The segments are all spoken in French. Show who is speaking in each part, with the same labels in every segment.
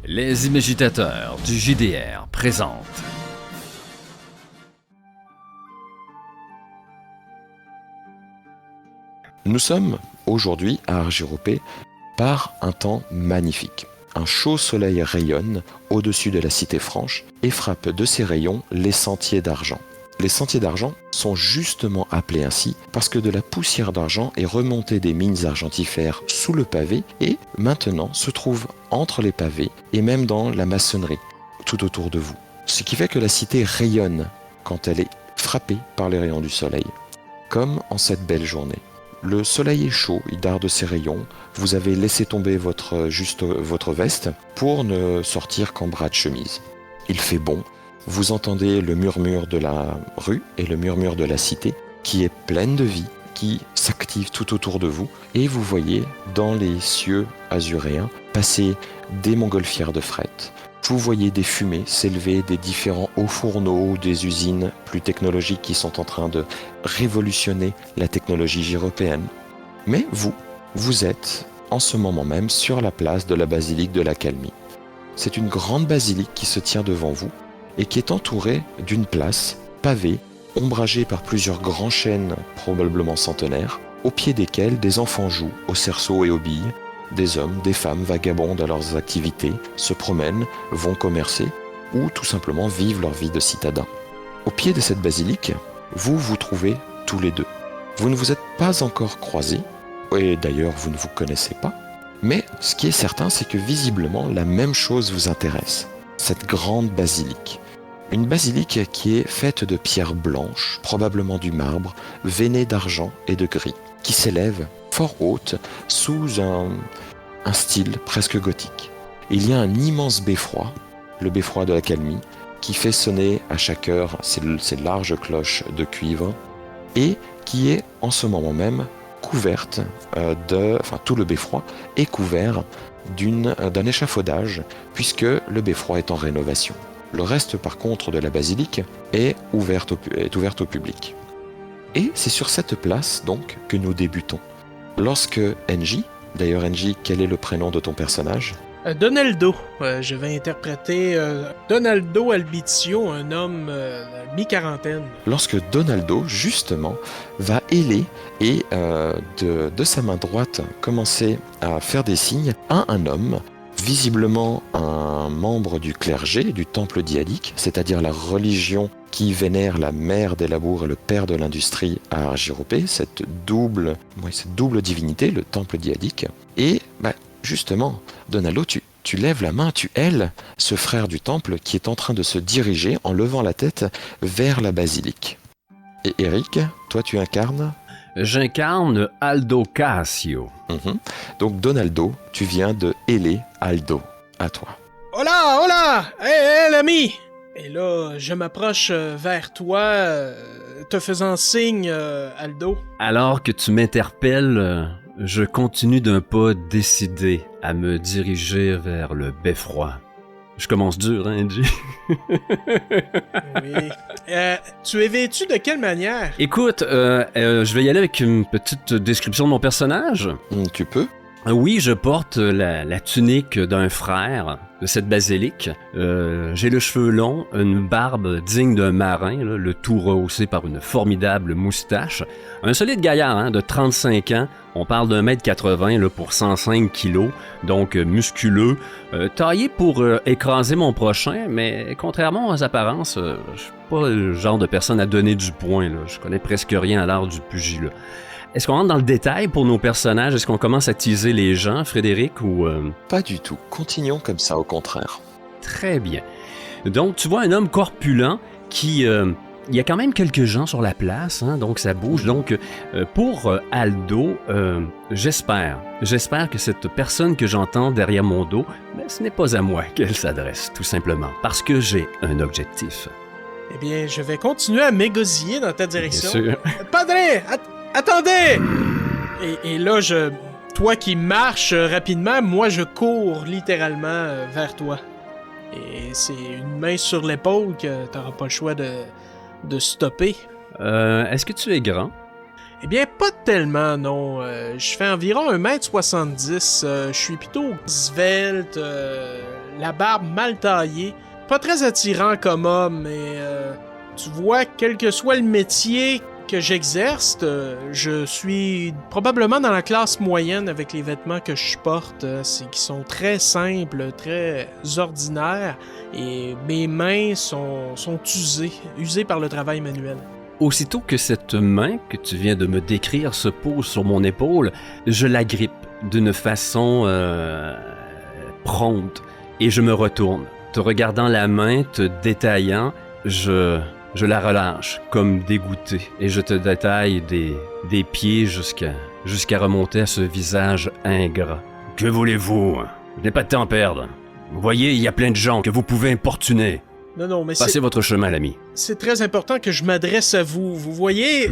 Speaker 1: Les imagitateurs du JDR présentent.
Speaker 2: Nous sommes aujourd'hui à Argyropé par un temps magnifique. Un chaud soleil rayonne au-dessus de la cité franche et frappe de ses rayons les sentiers d'argent. Les sentiers d'argent sont justement appelés ainsi parce que de la poussière d'argent est remontée des mines argentifères sous le pavé et maintenant se trouve entre les pavés et même dans la maçonnerie tout autour de vous. Ce qui fait que la cité rayonne quand elle est frappée par les rayons du soleil, comme en cette belle journée. Le soleil est chaud, il darde ses rayons. Vous avez laissé tomber votre veste pour ne sortir qu'en bras de chemise. Il fait bon. Vous entendez le murmure de la rue et le murmure de la cité qui est pleine de vie, qui s'active tout autour de vous. Et vous voyez dans les cieux azuréens passer des montgolfières de fret. Vous voyez des fumées s'élever des différents hauts fourneaux, des usines plus technologiques qui sont en train de révolutionner la technologie gyropéenne. Mais vous êtes en ce moment même sur la place de la basilique de l'Accalmie. C'est une grande basilique qui se tient devant vous et qui est entourée d'une place pavée, ombragée par plusieurs grands chênes probablement centenaires, au pied desquels des enfants jouent au cerceau et aux billes. Des hommes, des femmes vagabondent à leurs activités, se promènent, vont commercer ou tout simplement vivent leur vie de citadins. Au pied de cette basilique, vous vous trouvez tous les deux. Vous ne vous êtes pas encore croisés, et d'ailleurs vous ne vous connaissez pas, mais ce qui est certain, c'est que visiblement la même chose vous intéresse, cette grande basilique. Une basilique qui est faite de pierres blanches, probablement du marbre, veinées d'argent et de gris, qui s'élève fort haute sous un style presque gothique. Il y a un immense beffroi, le beffroi de l'Accalmie, qui fait sonner à chaque heure ces larges cloches de cuivre et qui est en ce moment même couverte tout le beffroi est couvert d'un échafaudage puisque le beffroi est en rénovation. Le reste par contre de la basilique est ouvert au public. Et c'est sur cette place donc que nous débutons. Lorsque NJ, d'ailleurs NJ, quel est le prénom de ton personnage ?
Speaker 3: Donaldo. Je vais interpréter Donaldo Albizio, un homme mi-quarantaine.
Speaker 2: Lorsque Donaldo, justement, va héler et de sa main droite commencer à faire des signes à un homme, visiblement un membre du clergé, du temple diadique, c'est-à-dire la religion qui vénère la mère des labours et le père de l'industrie à Argyropé, cette double divinité, le temple diadique. Et justement, Donaldo, tu lèves la main, tu hèles ce frère du temple qui est en train de se diriger en levant la tête vers la basilique. Et Eric, toi tu incarnes ?
Speaker 1: J'incarne Aldo Cassio.
Speaker 2: Donc Donaldo, tu viens de héler Aldo. À toi.
Speaker 3: Hola, hola! Hé, l'ami! Et là, je m'approche vers toi, te faisant signe, Aldo.
Speaker 1: Alors que tu m'interpelles, je continue d'un pas décidé à me diriger vers le beffroi. Je commence dur, hein, Angie?
Speaker 3: Oui. Tu es vêtu de quelle manière?
Speaker 1: Écoute, je vais y aller avec une petite description de mon personnage.
Speaker 2: Tu peux ?
Speaker 1: Oui, je porte la tunique d'un frère de cette basilique. J'ai le cheveu long, une barbe digne d'un marin, là, le tout rehaussé par une formidable moustache. Un solide gaillard de 35 ans. On parle d'1m80 là, pour 105 kilos, donc musculeux, taillé pour écraser mon prochain, mais contrairement aux apparences, je suis pas le genre de personne à donner du poing. Là. Je connais presque rien à l'art du pugilat. Est-ce qu'on rentre dans le détail pour nos personnages? Est-ce qu'on commence à teaser les gens, Frédéric, ou...
Speaker 2: Pas du tout. Continuons comme ça, au contraire.
Speaker 1: Très bien. Donc, tu vois un homme corpulent qui... il y a quand même quelques gens sur la place, donc ça bouge. Donc, pour Aldo, j'espère que cette personne que j'entends derrière mon dos, ce n'est pas à moi qu'elle s'adresse, tout simplement, parce que j'ai un objectif.
Speaker 3: Eh bien, je vais continuer à m'égosiller dans ta direction.
Speaker 1: Bien sûr.
Speaker 3: Padre! Attendez! Et là, toi qui marches rapidement, moi je cours littéralement vers toi. Et c'est une main sur l'épaule que t'auras pas le choix de stopper.
Speaker 1: Est-ce que tu es grand?
Speaker 3: Eh bien, pas tellement, non. Je fais environ 1m70. Je suis plutôt svelte, la barbe mal taillée. Pas très attirant comme homme, mais tu vois, quel que soit le métier que j'exerce, je suis probablement dans la classe moyenne avec les vêtements que je porte. C'est qui sont très simples, très ordinaires, et mes mains sont usées par le travail manuel.
Speaker 1: Aussitôt que cette main que tu viens de me décrire se pose sur mon épaule, je la grippe d'une façon prompte et je me retourne. Te regardant la main, te détaillant, je la relâche comme dégoûté et je te détaille des pieds jusqu'à remonter à ce visage ingrat. Que voulez-vous? Je n'ai pas de temps à perdre. Vous voyez, il y a plein de gens que vous pouvez importuner.
Speaker 3: Non, mais
Speaker 1: Passez votre chemin, l'ami.
Speaker 3: c'est très important que je m'adresse à vous. Vous voyez,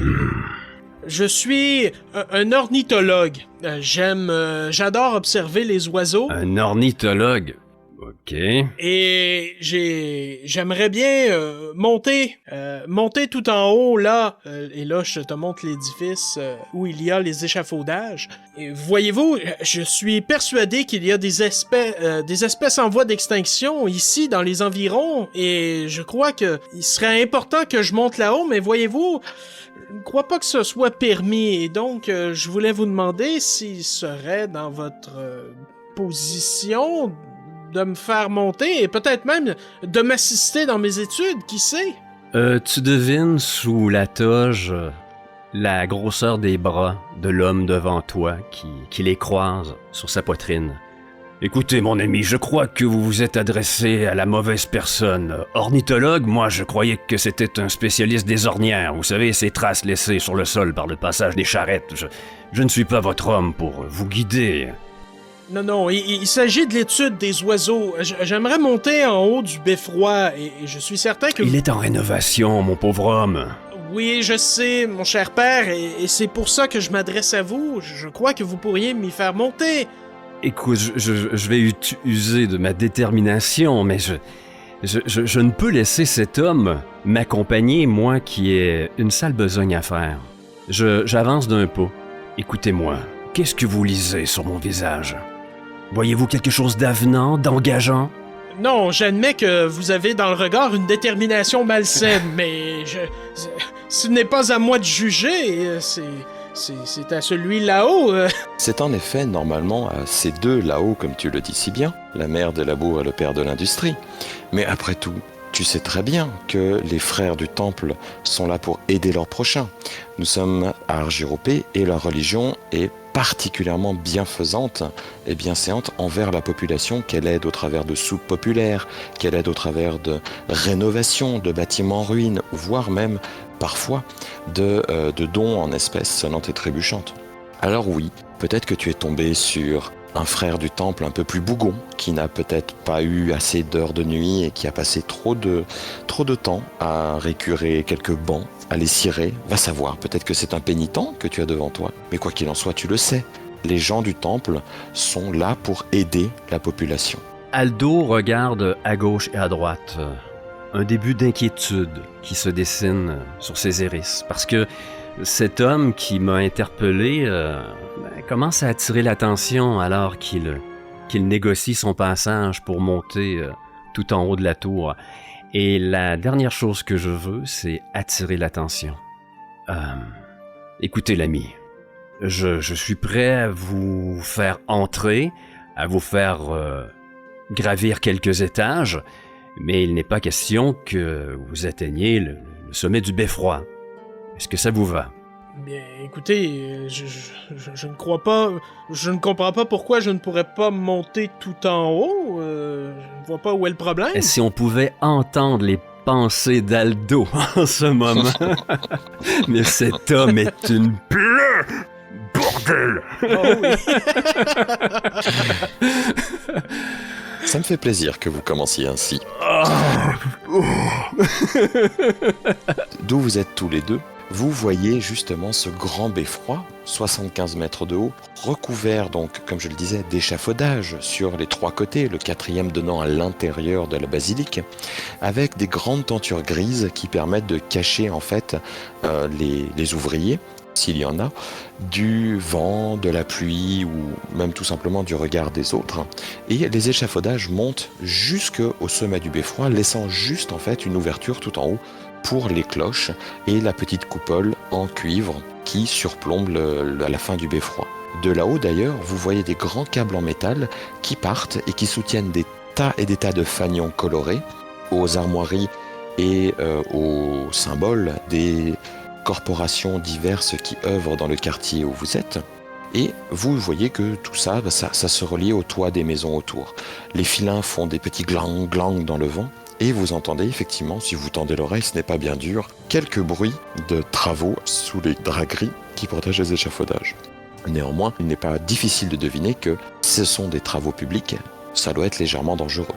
Speaker 3: je suis un ornithologue. J'adore observer les oiseaux.
Speaker 1: Un ornithologue. OK.
Speaker 3: Et j'aimerais bien monter tout en haut là, et là je te montre l'édifice où il y a les échafaudages. Et voyez-vous, je suis persuadé qu'il y a des espèces en voie d'extinction ici dans les environs, et je crois que il serait important que je monte là-haut, mais voyez-vous, je ne crois pas que ce soit permis, et donc je voulais vous demander s'il serait dans votre position de me faire monter et peut-être même de m'assister dans mes études, qui sait?
Speaker 1: Tu devines sous la toge la grosseur des bras de l'homme devant toi qui les croise sur sa poitrine. Écoutez, mon ami, je crois que vous vous êtes adressé à la mauvaise personne. Ornithologue, moi, je croyais que c'était un spécialiste des ornières. Vous savez, ces traces laissées sur le sol par le passage des charrettes. Je ne suis pas votre homme pour vous guider.
Speaker 3: Non, il s'agit de l'étude des oiseaux. J'aimerais monter en haut du beffroi et je suis certain que...
Speaker 1: Il est en rénovation, mon pauvre homme.
Speaker 3: Oui, je sais, mon cher père, et c'est pour ça que je m'adresse à vous. Je crois que vous pourriez m'y faire monter.
Speaker 1: Écoute, je vais user de ma détermination, mais je ne peux laisser cet homme m'accompagner, moi qui ai une sale besogne à faire. J'avance d'un pas. Écoutez-moi, qu'est-ce que vous lisez sur mon visage? Voyez-vous quelque chose d'avenant, d'engageant?
Speaker 3: Non, j'admets que vous avez dans le regard une détermination malsaine, mais ce n'est pas à moi de juger, c'est à celui là-haut.
Speaker 2: C'est en effet normalement à ces deux là-haut, comme tu le dis si bien, la mère des labours et le père de l'industrie. Mais après tout, tu sais très bien que les frères du temple sont là pour aider leurs prochains. Nous sommes à Argyropé et la religion est particulièrement bienfaisante et bienséante envers la population, qu'elle aide au travers de soupes populaires, qu'elle aide au travers de rénovations de bâtiments en ruine, voire même parfois de dons en espèces sonnantes et trébuchantes. Alors oui, peut-être que tu es tombé sur un frère du temple un peu plus bougon, qui n'a peut-être pas eu assez d'heures de nuit et qui a passé trop de temps à récurer quelques bancs, à les cirer. Va savoir, peut-être que c'est un pénitent que tu as devant toi. Mais quoi qu'il en soit, tu le sais, les gens du temple sont là pour aider la population.
Speaker 1: Aldo regarde à gauche et à droite. Un début d'inquiétude qui se dessine sur ses iris, parce que cet homme qui m'a interpellé commence à attirer l'attention alors qu'il négocie son passage pour monter tout en haut de la tour. Et la dernière chose que je veux, c'est attirer l'attention. Écoutez, l'ami, je suis prêt à vous faire entrer, à vous faire gravir quelques étages, mais il n'est pas question que vous atteigniez le sommet du beffroi. Est-ce que ça vous va?
Speaker 3: Bien, écoutez, je ne crois pas... Je ne comprends pas pourquoi je ne pourrais pas monter tout en haut. Je ne vois pas où est le problème.
Speaker 1: Et si on pouvait entendre les pensées d'Aldo en ce moment? Mais cet homme est une plaie! Bordel!
Speaker 3: Oh oui.
Speaker 2: Ça me fait plaisir que vous commenciez ainsi. D'où vous êtes tous les deux, vous voyez justement ce grand beffroi, 75 mètres de haut, recouvert donc, comme je le disais, d'échafaudages sur les trois côtés, le quatrième donnant à l'intérieur de la basilique, avec des grandes tentures grises qui permettent de cacher en fait les ouvriers s'il y en a, du vent, de la pluie ou même tout simplement du regard des autres. Et les échafaudages montent jusqu'au sommet du beffroi, laissant juste en fait une ouverture tout en haut pour les cloches et la petite coupole en cuivre qui surplombe la fin du beffroi. De là-haut d'ailleurs, vous voyez des grands câbles en métal qui partent et qui soutiennent des tas et des tas de fanions colorés aux armoiries et aux symboles des corporations diverses qui œuvrent dans le quartier où vous êtes. Et vous voyez que tout ça, ça se relie au toit des maisons autour. Les filins font des petits glang glang dans le vent et vous entendez effectivement, si vous tendez l'oreille, ce n'est pas bien dur, quelques bruits de travaux sous les draperies qui protègent les échafaudages. Néanmoins, il n'est pas difficile de deviner que ce sont des travaux publics, ça doit être légèrement dangereux.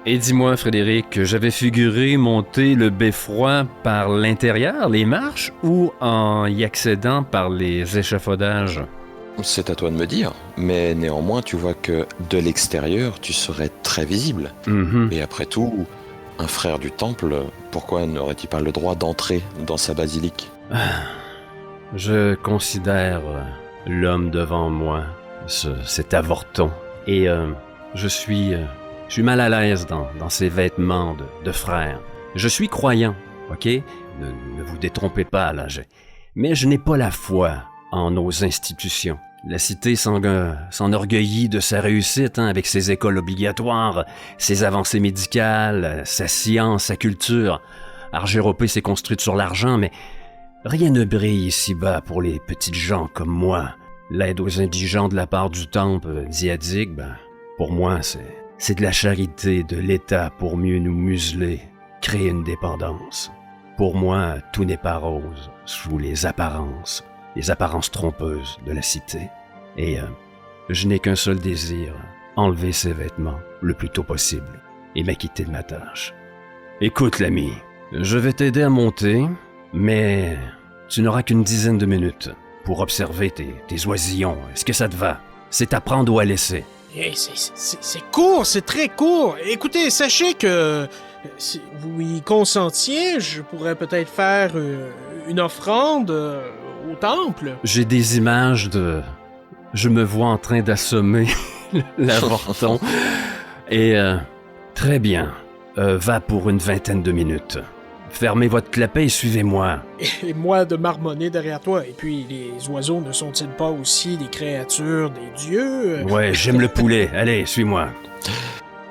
Speaker 1: Et dis-moi, Frédéric, j'avais figuré monter le beffroi par l'intérieur, les marches, ou en y accédant par les échafaudages?
Speaker 2: C'est à toi de me dire, mais néanmoins, tu vois que de l'extérieur, tu serais très visible. Et après tout, un frère du temple, pourquoi n'aurait-il pas le droit d'entrer dans sa basilique?
Speaker 1: Je considère l'homme devant moi, cet avorton, et je suis mal à l'aise dans ces vêtements de frère. Je suis croyant, ok? Ne vous détrompez pas, là. Mais je n'ai pas la foi en nos institutions. La cité s'enorgueillit de sa réussite, avec ses écoles obligatoires, ses avancées médicales, sa science, sa culture. Argyropé s'est construite sur l'argent, mais rien ne brille ici-bas pour les petites gens comme moi. L'aide aux indigents de la part du temple diadique, pour moi, c'est de la charité de l'État pour mieux nous museler, créer une dépendance. Pour moi, tout n'est pas rose sous les apparences trompeuses de la cité. Et je n'ai qu'un seul désir, enlever ces vêtements le plus tôt possible et m'acquitter de ma tâche. Écoute, l'ami, je vais t'aider à monter, mais tu n'auras qu'une dizaine de minutes pour observer tes oisillons. Est-ce que ça te va? C'est à prendre ou à laisser.
Speaker 3: C'est court, c'est très court. Écoutez, sachez que si vous y consentiez, je pourrais peut-être faire une offrande au temple.
Speaker 1: J'ai des images je me vois en train d'assommer l'avorton. Et très bien, va pour une vingtaine de minutes. Fermez votre clapet et suivez-moi.
Speaker 3: Et moi de marmonner derrière toi. Et puis, les oiseaux ne sont-ils pas aussi des créatures, des dieux?
Speaker 1: Ouais, j'aime le poulet. Allez, suis-moi.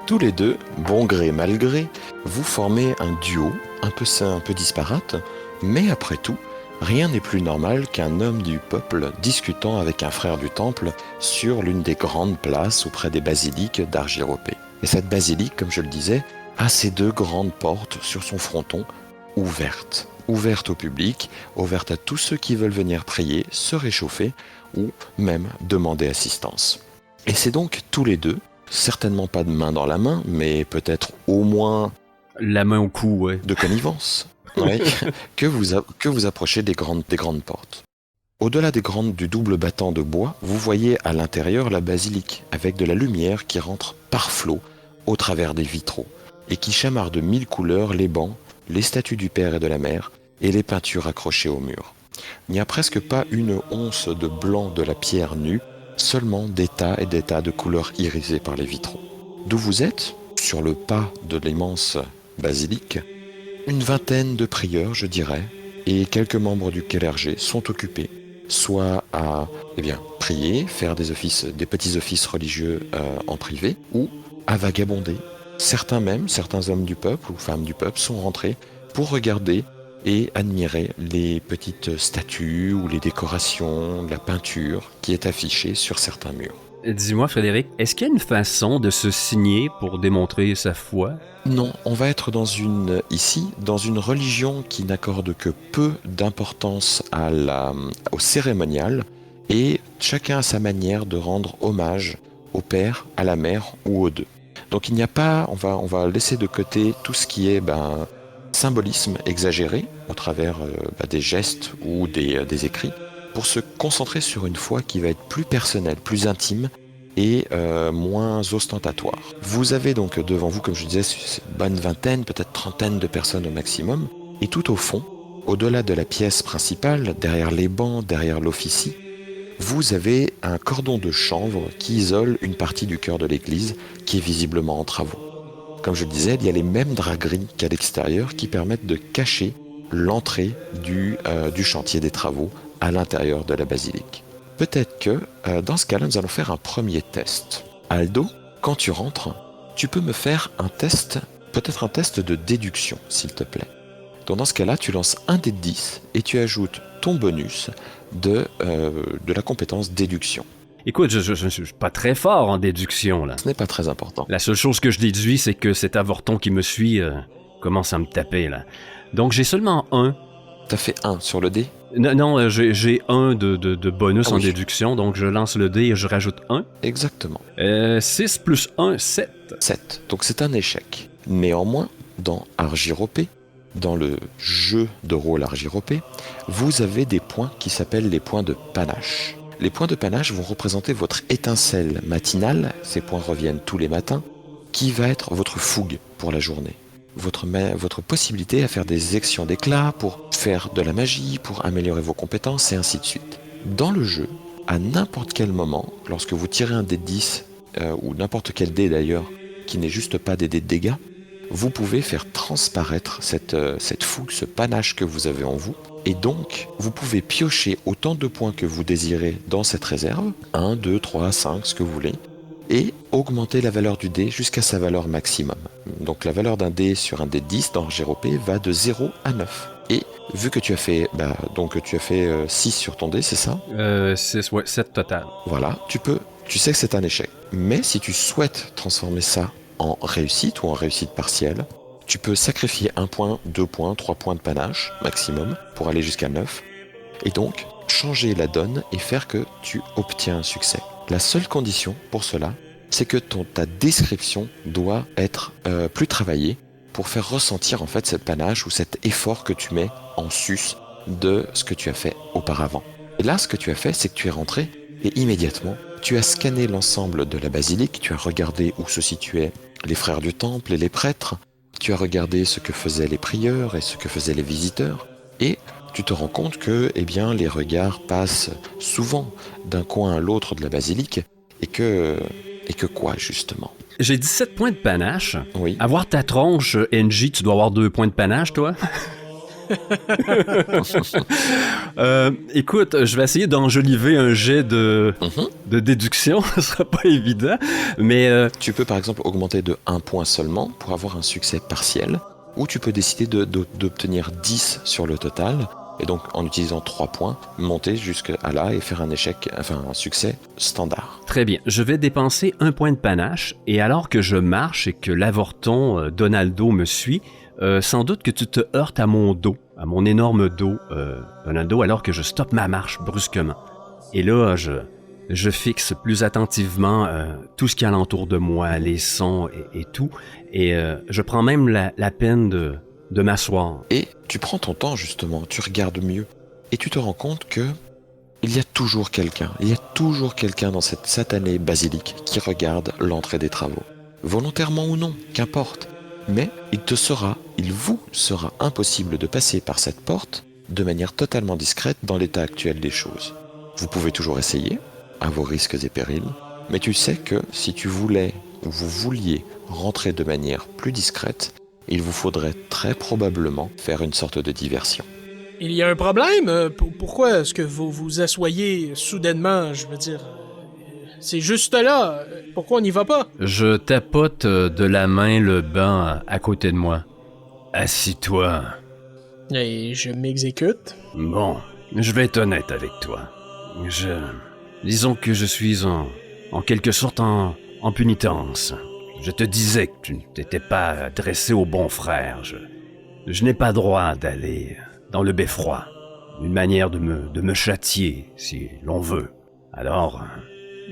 Speaker 2: Tous les deux, bon gré mal gré, vous formez un duo un peu disparate, mais après tout, rien n'est plus normal qu'un homme du peuple discutant avec un frère du temple sur l'une des grandes places auprès des basiliques d'Argyropé. Et cette basilique, comme je le disais, a ses deux grandes portes sur son fronton, ouvertes au public, ouvertes à tous ceux qui veulent venir prier, se réchauffer ou même demander assistance. Et c'est donc tous les deux, certainement pas de main dans la main, mais peut-être au moins
Speaker 1: la main au cou, ouais.
Speaker 2: De connivence, ouais, que vous approchez des grandes portes. Au-delà du double battant de bois, vous voyez à l'intérieur la basilique, avec de la lumière qui rentre par flots au travers des vitraux, et qui chamarre de 1000 couleurs les bancs, les statues du père et de la mère, et les peintures accrochées au mur. Il n'y a presque pas une once de blanc de la pierre nue, seulement des tas et des tas de couleurs irisées par les vitraux. D'où vous êtes, sur le pas de l'immense basilique, une vingtaine de prieurs, je dirais, et quelques membres du clergé sont occupés, soit à prier, faire des petits offices religieux en privé, ou à vagabonder. Certains hommes du peuple ou femmes du peuple sont rentrés pour regarder et admirer les petites statues ou les décorations, la peinture qui est affichée sur certains murs.
Speaker 1: Dis-moi, Frédéric, est-ce qu'il y a une façon de se signer pour démontrer sa foi?
Speaker 2: Non, on va être dans une religion qui n'accorde que peu d'importance au cérémonial, et chacun a sa manière de rendre hommage au père, à la mère ou aux deux. Donc il n'y a pas, on va laisser de côté tout ce qui est symbolisme exagéré au travers des gestes ou des écrits, pour se concentrer sur une foi qui va être plus personnelle, plus intime et moins ostentatoire. Vous avez donc devant vous, comme je disais, une bonne vingtaine, peut-être trentaine de personnes au maximum, et tout au fond, Au-delà de la pièce principale, derrière les bancs, derrière l'officie, vous avez un cordon de chanvre qui isole une partie du chœur de l'église qui est visiblement en travaux. Comme je le disais, il y a les mêmes dragueries qu'à l'extérieur qui permettent de cacher l'entrée du chantier des travaux à l'intérieur de la basilique. Peut-être que dans ce cas-là, nous allons faire un premier test. Aldo, quand tu rentres, tu peux me faire un test, peut-être un test de déduction, s'il te plaît. Donc dans ce cas-là, tu lances un dé de 10 et tu ajoutes ton bonus de la compétence déduction.
Speaker 1: Écoute, je suis pas très fort en déduction, là.
Speaker 2: Ce n'est pas très important.
Speaker 1: La seule chose que je déduis, c'est que cet avorton qui me suit commence à me taper, là. Donc j'ai seulement 1.
Speaker 2: T'as fait 1 sur le dé?
Speaker 1: Non, j'ai 1 de bonus en
Speaker 2: oui.
Speaker 1: déduction, donc je lance le dé et je rajoute 1.
Speaker 2: Exactement.
Speaker 1: 6 plus 1, 7.
Speaker 2: 7. Donc c'est un échec. Néanmoins, dans Argyropé, dans le jeu de rôle Argyropé, vous avez des points qui s'appellent les points de panache. Les points de panache vont représenter votre étincelle matinale, ces points reviennent tous les matins, qui va être votre fougue pour la journée. Votre possibilité à faire des actions d'éclat, pour faire de la magie, pour améliorer vos compétences, et ainsi de suite. Dans le jeu, à n'importe quel moment, lorsque vous tirez un dé de 10, ou n'importe quel dé d'ailleurs, qui n'est juste pas des dés de dégâts, vous pouvez faire transparaître cette fougue, ce panache que vous avez en vous, et donc vous pouvez piocher autant de points que vous désirez dans cette réserve, 1, 2, 3, 5, ce que vous voulez, et augmenter la valeur du dé jusqu'à sa valeur maximum. Donc la valeur d'un dé sur un dé de 10 dans Argyropé va de 0 à 9. Et vu que tu as fait 6 sur ton dé, c'est ça?
Speaker 1: 6, ouais, 7 total.
Speaker 2: Voilà, tu sais que c'est un échec. Mais si tu souhaites transformer ça en réussite ou en réussite partielle, tu peux sacrifier 1 point, 2 points, 3 points de panache maximum pour aller jusqu'à 9. Et donc, changer la donne et faire que tu obtiens un succès. La seule condition pour cela, c'est que ta description doit être plus travaillée pour faire ressentir en fait cette panache ou cet effort que tu mets en sus de ce que tu as fait auparavant. Et là, ce que tu as fait, c'est que tu es rentré et immédiatement, tu as scanné l'ensemble de la basilique, tu as regardé où se situaient les frères du temple et les prêtres, tu as regardé ce que faisaient les prieurs et ce que faisaient les visiteurs, et tu te rends compte que les regards passent souvent d'un coin à l'autre de la basilique, et que quoi, justement?
Speaker 1: J'ai 17 points de panache.
Speaker 2: Oui.
Speaker 1: Avoir ta tronche, NJ, tu dois avoir 2 points de panache, toi? Écoute, je vais essayer d'enjoliver un jet de déduction, ce sera pas évident, mais...
Speaker 2: Tu peux par exemple augmenter de 1 point seulement pour avoir un succès partiel, ou tu peux décider d'obtenir 10 sur le total, et donc en utilisant 3 points, monter jusqu'à là et faire un succès standard.
Speaker 1: Très bien, je vais dépenser 1 point de panache, et alors que je marche et que l'avorton Donaldo me suit, sans doute que tu te heurtes à mon dos, à mon énorme dos, Donaldo, alors que je stoppe ma marche brusquement. Et là, je fixe plus attentivement tout ce qui est alentour de moi, les sons et tout, et je prends même la peine de m'asseoir.
Speaker 2: Et tu prends ton temps justement, tu regardes mieux, et tu te rends compte que il y a toujours quelqu'un dans cette satanée basilique qui regarde l'entrée des travaux. Volontairement ou non, qu'importe. Mais il vous sera impossible de passer par cette porte de manière totalement discrète dans l'état actuel des choses. Vous pouvez toujours essayer, à vos risques et périls, mais tu sais que si tu voulais ou vous vouliez rentrer de manière plus discrète, il vous faudrait très probablement faire une sorte de diversion.
Speaker 3: Il y a un problème? Pourquoi est-ce que vous vous assoyez soudainement? Je veux dire, c'est juste là. Pourquoi on n'y va pas?
Speaker 1: Je tapote de la main le banc à côté de moi. Assis-toi.
Speaker 3: Et je m'exécute.
Speaker 1: Bon, je vais être honnête avec toi. Disons que je suis en quelque sorte en pénitence. Je te disais que tu n'étais pas adressé au bon frère. Je n'ai pas droit d'aller dans le beffroi. Une manière de me châtier, si l'on veut. Alors,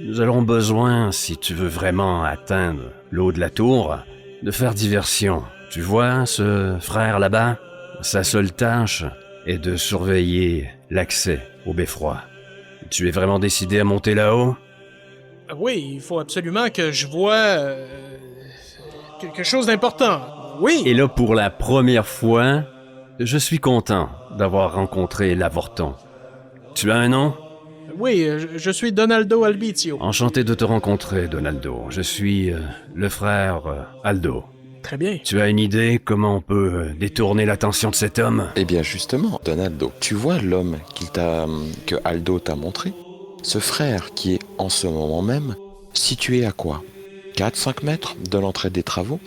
Speaker 1: nous avons besoin, si tu veux vraiment atteindre le haut de la tour, de faire diversion. Tu vois ce frère là-bas? Sa seule tâche est de surveiller l'accès au beffroi. Tu es vraiment décidé à monter là-haut?
Speaker 3: Oui, il faut absolument que je voie quelque chose d'important. Oui!
Speaker 1: Et là, pour la première fois, je suis content d'avoir rencontré l'avorton. Tu as un nom?
Speaker 3: Oui, je suis Donaldo Albizio.
Speaker 1: Enchanté de te rencontrer, Donaldo. Je suis le frère Aldo.
Speaker 3: Très bien.
Speaker 1: Tu as une idée comment on peut détourner l'attention de cet homme?
Speaker 2: Eh bien justement, Donaldo, tu vois l'homme que Aldo t'a montré? Ce frère qui est en ce moment même situé à quoi? 4-5 mètres de l'entrée des travaux,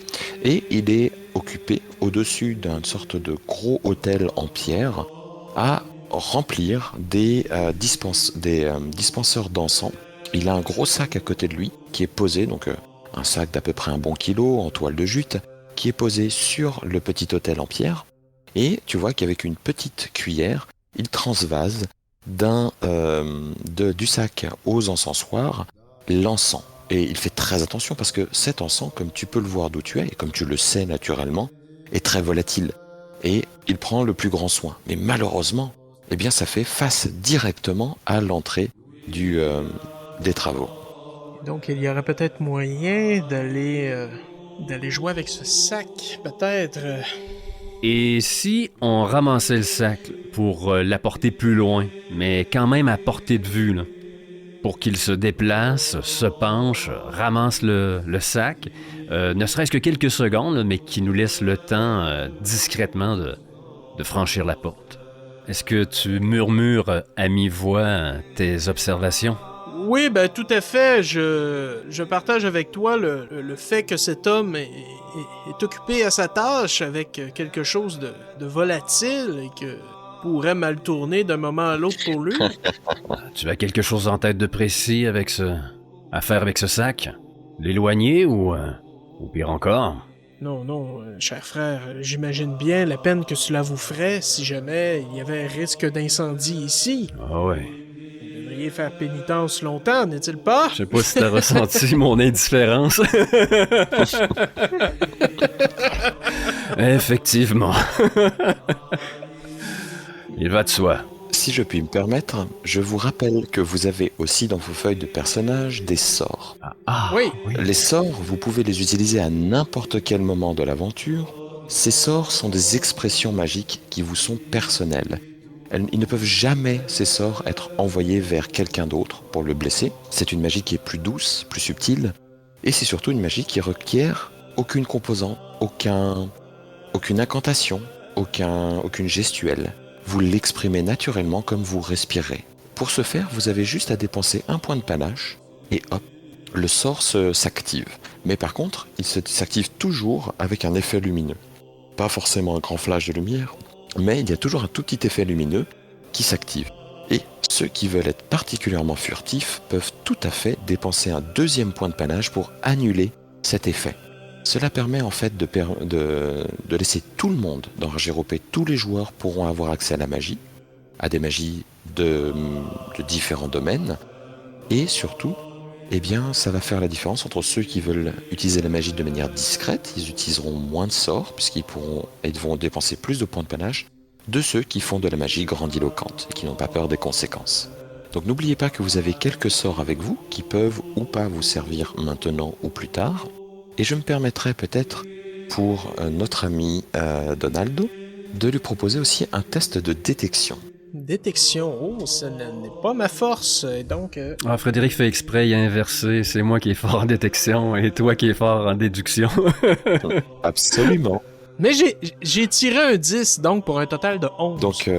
Speaker 2: et il est occupé au-dessus d'une sorte de gros hôtel en pierre à remplir des dispenseurs d'encens. Il a un gros sac à côté de lui qui est posé, donc un sac d'à peu près un bon kilo en toile de jute, qui est posé sur le petit hôtel en pierre. Et tu vois qu'avec une petite cuillère, il transvase du sac aux encensoirs l'encens. Et il fait très attention parce que cet encens, comme tu peux le voir d'où tu es, et comme tu le sais naturellement, est très volatile. Et il prend le plus grand soin. Mais malheureusement, eh bien, ça fait face directement à l'entrée des travaux.
Speaker 3: Donc, il y aurait peut-être moyen d'aller jouer avec ce sac, peut-être.
Speaker 1: Et si on ramassait le sac pour l'apporter plus loin, mais quand même à portée de vue, là, pour qu'il se déplace, se penche, ramasse le sac, ne serait-ce que quelques secondes, là, mais qui nous laisse le temps discrètement de franchir la porte. Est-ce que tu murmures à mi-voix tes observations?
Speaker 3: Oui, ben tout à fait. Je partage avec toi le fait que cet homme est occupé à sa tâche avec quelque chose de volatile et que pourrait mal tourner d'un moment à l'autre pour lui.
Speaker 1: Tu as quelque chose en tête de précis à faire avec ce sac? L'éloigner ou pire encore?
Speaker 3: Non, cher frère, j'imagine bien la peine que cela vous ferait si jamais il y avait un risque d'incendie ici.
Speaker 1: Ah ouais.
Speaker 3: Vous devriez faire pénitence longtemps, n'est-il pas?
Speaker 1: Je sais pas si t'as ressenti mon indifférence. Effectivement. Il va de soi.
Speaker 2: Si je puis me permettre, je vous rappelle que vous avez aussi dans vos feuilles de personnages des sorts.
Speaker 3: Oui.
Speaker 2: Les sorts, vous pouvez les utiliser à n'importe quel moment de l'aventure. Ces sorts sont des expressions magiques qui vous sont personnelles. Ils ne peuvent jamais, ces sorts, être envoyés vers quelqu'un d'autre pour le blesser. C'est une magie qui est plus douce, plus subtile, et c'est surtout une magie qui requiert aucune composante, aucune incantation, aucune gestuelle. Vous l'exprimez naturellement comme vous respirez. Pour ce faire, vous avez juste à dépenser un point de panache, et hop, le sort s'active. Mais par contre, il s'active toujours avec un effet lumineux. Pas forcément un grand flash de lumière, mais il y a toujours un tout petit effet lumineux qui s'active. Et ceux qui veulent être particulièrement furtifs peuvent tout à fait dépenser un deuxième point de panache pour annuler cet effet. Cela permet en fait de laisser tout le monde dans RGRP, tous les joueurs pourront avoir accès à la magie, à des magies de différents domaines, et surtout, eh bien, ça va faire la différence entre ceux qui veulent utiliser la magie de manière discrète, ils utiliseront moins de sorts, puisqu'ils vont dépenser plus de points de panache, de ceux qui font de la magie grandiloquente, et qui n'ont pas peur des conséquences. Donc n'oubliez pas que vous avez quelques sorts avec vous, qui peuvent ou pas vous servir maintenant ou plus tard, et je me permettrai peut-être, pour notre ami Donaldo, de lui proposer aussi un test de détection.
Speaker 3: Détection, oh, ça n'est pas ma force, et donc...
Speaker 1: Frédéric fait exprès, il a inversé. C'est moi qui est fort en détection et toi qui est fort en déduction.
Speaker 2: Absolument.
Speaker 3: Mais j'ai tiré un 10, donc pour un total de 11.
Speaker 2: Donc,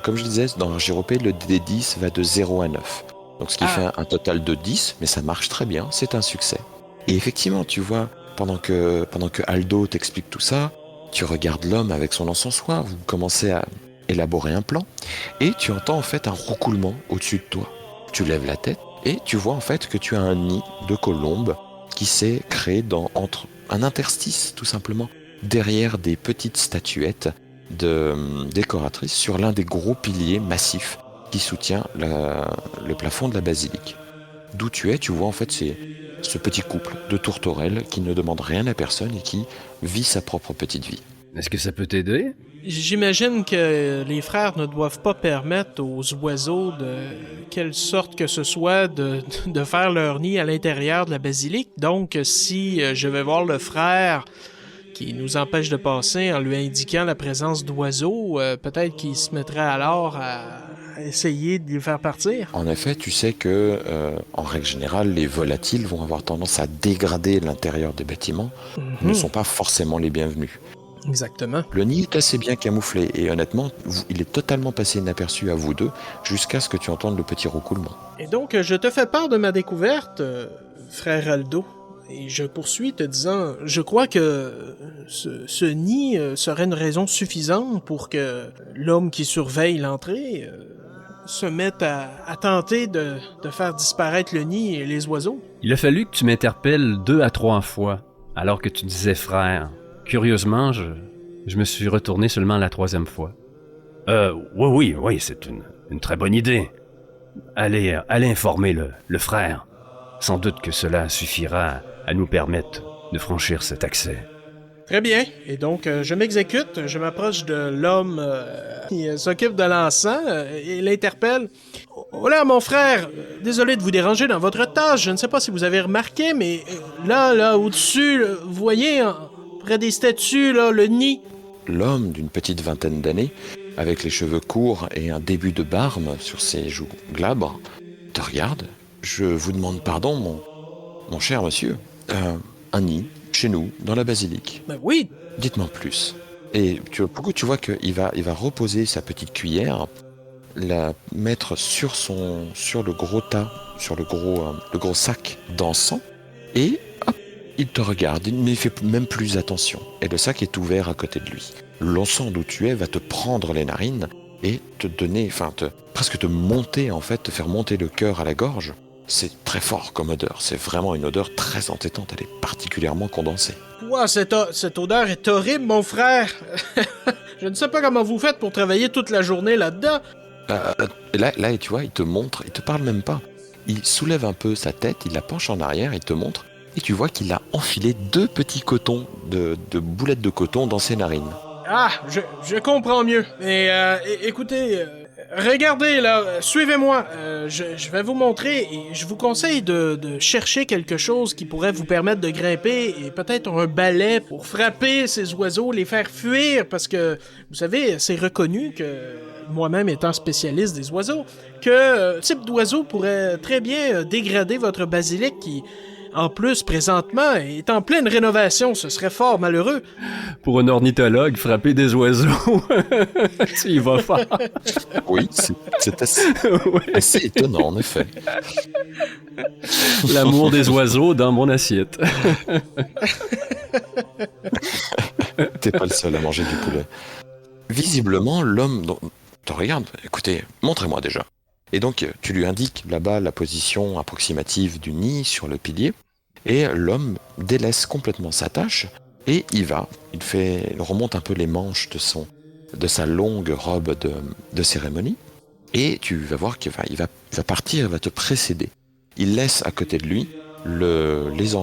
Speaker 2: comme je disais, dans RGRP, le D10 va de 0 à 9. Donc, ce qui fait un total de 10, mais ça marche très bien, c'est un succès. Et effectivement, tu vois, pendant que Aldo t'explique tout ça, tu regardes l'homme avec son encensoir, vous commencez à élaborer un plan, et tu entends en fait un roucoulement au-dessus de toi. Tu lèves la tête, et tu vois en fait que tu as un nid de colombe qui s'est créé entre un interstice, tout simplement, derrière des petites statuettes décoratrices sur l'un des gros piliers massifs qui soutient le plafond de la basilique. D'où tu es, tu vois en fait c'est ce petit couple de tourterelles qui ne demande rien à personne et qui vit sa propre petite vie.
Speaker 1: Est-ce que ça peut t'aider?
Speaker 3: J'imagine que les frères ne doivent pas permettre aux oiseaux de quelle sorte que ce soit de faire leur nid à l'intérieur de la basilique. Donc, si je vais voir le frère qui nous empêche de passer en lui indiquant la présence d'oiseaux, peut-être qu'il se mettrait alors à essayer de les faire partir.
Speaker 2: En effet, tu sais que, en règle générale, les volatiles vont avoir tendance à dégrader l'intérieur des bâtiments, ne sont pas forcément les bienvenus.
Speaker 3: Exactement.
Speaker 2: Le nid est assez bien camouflé et honnêtement, il est totalement passé inaperçu à vous deux jusqu'à ce que tu entendes le petit roucoulement.
Speaker 3: Et donc, je te fais part de ma découverte, frère Aldo. Et je poursuis te disant, je crois que ce nid serait une raison suffisante pour que l'homme qui surveille l'entrée se mette à tenter de faire disparaître le nid et les oiseaux.
Speaker 1: Il a fallu que tu m'interpelles 2 à 3 fois, alors que tu disais frère. Curieusement, je me suis retourné seulement la 3e fois. Oui, c'est une très bonne idée. Allez informer le frère. Sans doute que cela suffira à nous permettre de franchir cet accès.
Speaker 3: Très bien. Et donc, je m'exécute. Je m'approche de l'homme qui s'occupe de l'encens et l'interpelle. « Hola, mon frère. Désolé de vous déranger dans votre tâche. Je ne sais pas si vous avez remarqué, mais là, au-dessus, vous voyez, près des statues, là, le nid. »
Speaker 2: L'homme d'une petite vingtaine d'années, avec les cheveux courts et un début de barbe sur ses joues glabres, te regarde. « Je vous demande pardon, mon cher monsieur. Un nid, chez nous, dans la basilique. »
Speaker 3: Ben oui.
Speaker 2: Dites-moi plus. Et pourquoi tu vois qu'il va reposer sa petite cuillère, la mettre sur le gros tas, sur le gros sac d'encens, et hop, il te regarde, mais il fait même plus attention. Et le sac est ouvert à côté de lui. L'encens d'où tu es va te prendre les narines et te donner, presque te monter en fait, te faire monter le cœur à la gorge. C'est très fort comme odeur, c'est vraiment une odeur très entêtante, elle est particulièrement condensée.
Speaker 3: Ouah, cette odeur est horrible, mon frère. Je ne sais pas comment vous faites pour travailler toute la journée là-dedans.
Speaker 2: Là, et tu vois, il te montre, il te parle même pas. Il soulève un peu sa tête, il la penche en arrière, il te montre, et tu vois qu'il a enfilé 2 petits cotons, de boulettes de coton dans ses narines.
Speaker 3: Ah, je comprends mieux. Mais écoutez, regardez là, suivez-moi. Je vais vous montrer et je vous conseille de chercher quelque chose qui pourrait vous permettre de grimper et peut-être un balai pour frapper ces oiseaux, les faire fuir parce que, vous savez, c'est reconnu que, moi-même étant spécialiste des oiseaux, que ce type d'oiseau pourrait très bien dégrader votre basilique qui... En plus, présentement, est en pleine rénovation, ce serait fort malheureux.
Speaker 1: Pour un ornithologue, frapper des oiseaux, tu y vas fort.
Speaker 2: Oui, c'est assez étonnant, en effet.
Speaker 1: L'amour des oiseaux dans mon assiette.
Speaker 2: T'es pas le seul à manger du poulet. Visiblement, l'homme te regarde. Écoutez, montrez-moi déjà. Et donc, tu lui indiques là-bas la position approximative du nid sur le pilier. Et l'homme délaisse complètement sa tâche et il remonte un peu les manches de sa longue robe de cérémonie et tu vas voir qu'il va partir, il va te précéder. Il laisse à côté de lui les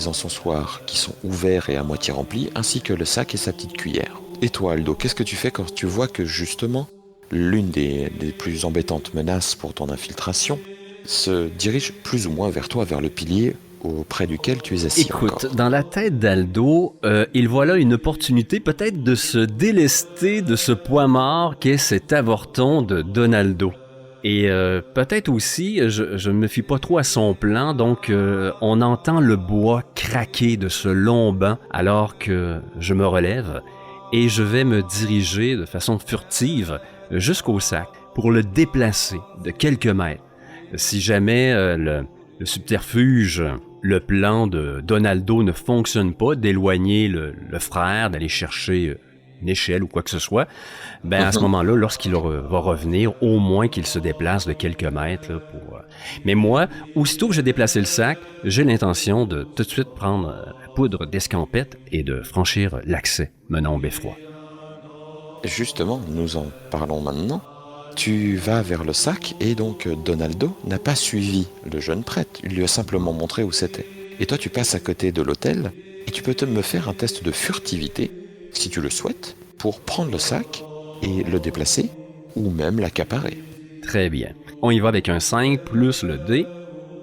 Speaker 2: encensoirs qui sont ouverts et à moitié remplis ainsi que le sac et sa petite cuillère. Et toi Aldo, qu'est-ce que tu fais quand tu vois que justement l'une des plus embêtantes menaces pour ton infiltration se dirige plus ou moins vers toi, vers le pilier auprès duquel tu es assis.
Speaker 1: Écoute,
Speaker 2: encore.
Speaker 1: Dans la tête d'Aldo, il voit là une opportunité peut-être de se délester de ce poids mort qu'est cet avorton de Donaldo. Et peut-être aussi, je ne me fie pas trop à son plan, donc on entend le bois craquer de ce long banc alors que je me relève et je vais me diriger de façon furtive jusqu'au sac pour le déplacer de quelques mètres. Si jamais le subterfuge, le plan de Donaldo ne fonctionne pas, d'éloigner le frère, d'aller chercher une échelle ou quoi que ce soit, à ce moment-là, lorsqu'il va revenir, au moins qu'il se déplace de quelques mètres. Là, Mais moi, aussitôt que j'ai déplacé le sac, j'ai l'intention de tout de suite prendre la poudre d'escampette et de franchir l'accès menant au beffroi.
Speaker 2: Justement, nous en parlons maintenant. Tu vas vers le sac et donc Donaldo n'a pas suivi le jeune prêtre, il lui a simplement montré où c'était. Et toi tu passes à côté de l'autel et tu peux me faire un test de furtivité, si tu le souhaites, pour prendre le sac et le déplacer ou même l'accaparer.
Speaker 1: Très bien. On y va avec un 5 plus le dé,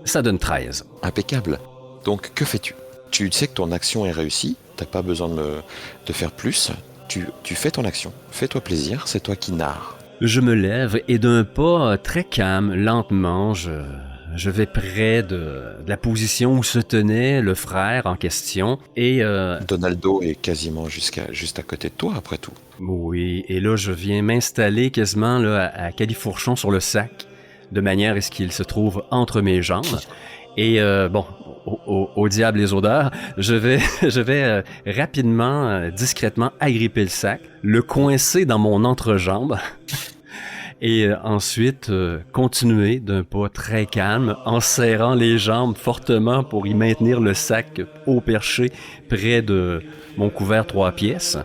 Speaker 1: ça donne 13.
Speaker 2: Impeccable. Donc que fais-tu ? Tu sais que ton action est réussie, t'as pas besoin de faire plus. Tu fais ton action, fais-toi plaisir, c'est toi qui narres.
Speaker 1: Je me lève et d'un pas très calme, lentement, je vais près de la position où se tenait le frère en question et
Speaker 2: Donaldo est quasiment juste à côté de toi, après tout.
Speaker 1: oui, et là je viens m'installer quasiment là, à califourchon sur le sac, de manière à ce qu'il se trouve entre mes jambes. Et bon, au diable les odeurs, je vais rapidement, discrètement agripper le sac, le coincer dans mon entrejambe et ensuite continuer d'un pas très calme en serrant les jambes fortement pour y maintenir le sac au perché près de mon couvert 3 pièces.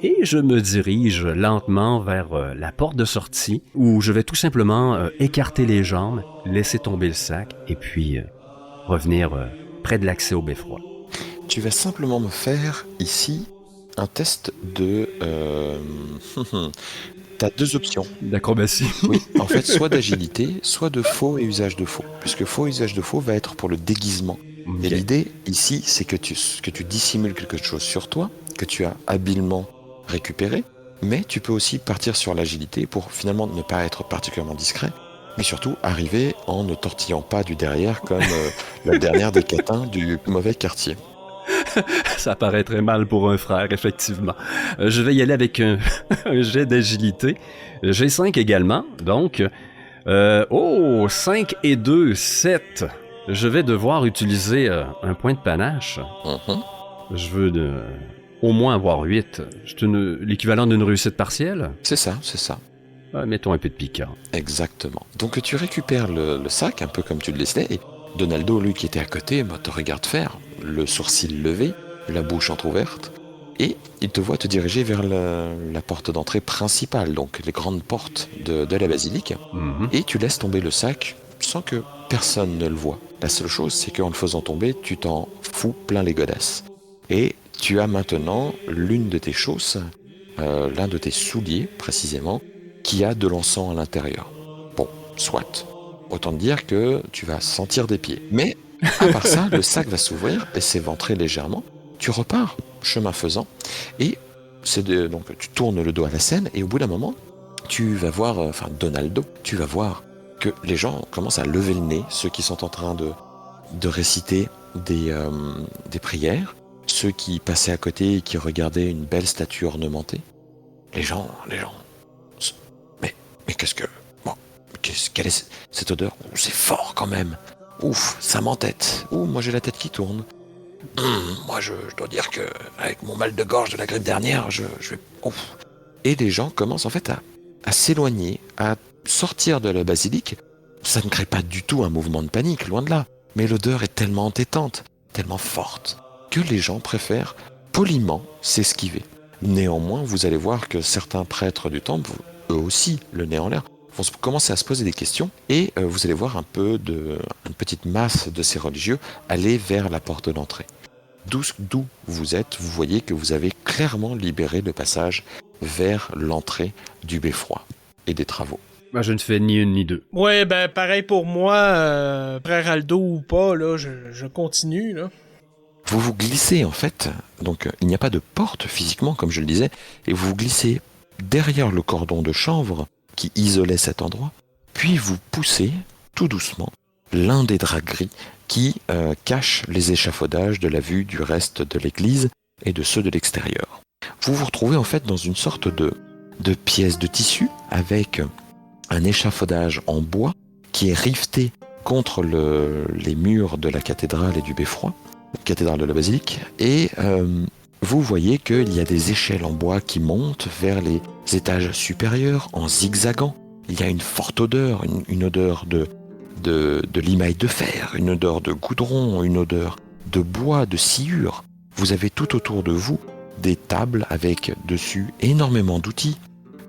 Speaker 1: Et je me dirige lentement vers la porte de sortie où je vais tout simplement écarter les jambes, laisser tomber le sac et puis revenir près de l'accès au beffroi.
Speaker 2: Tu vas simplement me faire ici un test de... T'as 2 options.
Speaker 1: D'acrobatie.
Speaker 2: Oui, en fait, soit d'agilité, soit de faux et usage de faux. Puisque faux et usage de faux va être pour le déguisement.
Speaker 1: Ok.
Speaker 2: Et l'idée ici, c'est que tu dissimules quelque chose sur toi, que tu as habilement récupéré, mais tu peux aussi partir sur l'agilité pour finalement ne pas être particulièrement discret, mais surtout arriver en ne tortillant pas du derrière comme la dernière des catins du mauvais quartier.
Speaker 1: Ça paraît très mal pour un frère, effectivement. Je vais y aller avec un jet d'agilité. G5 également, donc. 5 et 2, 7. Je vais devoir utiliser un point de panache. Je veux au moins avoir 8. C'est l'équivalent d'une réussite partielle.
Speaker 2: C'est ça.
Speaker 1: Mettons un peu de piquant.
Speaker 2: Exactement. Donc tu récupères le sac, un peu comme tu le laissais, et Donaldo, lui qui était à côté, te regarde faire, le sourcil levé, la bouche entrouverte, et il te voit te diriger vers la porte d'entrée principale, donc les grandes portes de la basilique, et tu laisses tomber le sac sans que personne ne le voie. La seule chose, c'est qu'en le faisant tomber, tu t'en fous plein les godasses. Et tu as maintenant l'une de tes chausses, l'un de tes souliers précisément, qui a de l'encens à l'intérieur. Bon, soit. Autant te dire que tu vas sentir des pieds. Mais, à part ça, le sac va s'ouvrir et s'éventrer légèrement. Tu repars, chemin faisant, et donc tu tournes le dos à la scène, et au bout d'un moment, tu vas voir, Donaldo, tu vas voir que les gens commencent à lever le nez, ceux qui sont en train de réciter des prières, ceux qui passaient à côté et qui regardaient une belle statue ornementée. Les gens... Mais qu'est-ce que... Bon, quelle est cette odeur? C'est fort quand même. Ouf, ça m'entête. Moi j'ai la tête qui tourne. Moi je dois dire que avec mon mal de gorge de la grippe dernière, je vais... Ouf. Et les gens commencent en fait à s'éloigner, à sortir de la basilique. Ça ne crée pas du tout un mouvement de panique, loin de là. Mais l'odeur est tellement entêtante, tellement forte, que les gens préfèrent poliment s'esquiver. Néanmoins, vous allez voir que certains prêtres du temple, eux aussi, le nez en l'air, vont commencer à se poser des questions, et vous allez voir une petite masse de ces religieux aller vers la porte d'entrée. D'où vous êtes, vous voyez que vous avez clairement libéré le passage vers l'entrée du beffroi et des travaux.
Speaker 1: Je ne fais ni une ni deux.
Speaker 3: Ouais, ben pareil pour moi, frère Aldo ou pas, là, je continue, là.
Speaker 2: Vous vous glissez en fait, donc il n'y a pas de porte physiquement comme je le disais, et vous vous glissez derrière le cordon de chanvre qui isolait cet endroit, puis vous poussez tout doucement l'un des draps gris qui cache les échafaudages de la vue du reste de l'église et de ceux de l'extérieur. Vous vous retrouvez en fait dans une sorte de pièce de tissu avec un échafaudage en bois qui est riveté contre les murs de la cathédrale et du beffroi, cathédrale de la basilique, et vous voyez qu'il y a des échelles en bois qui montent vers les étages supérieurs en zigzagant. Il y a une forte odeur, une odeur de limaille de fer, une odeur de goudron, une odeur de bois, de sciure. Vous avez tout autour de vous des tables avec dessus énormément d'outils,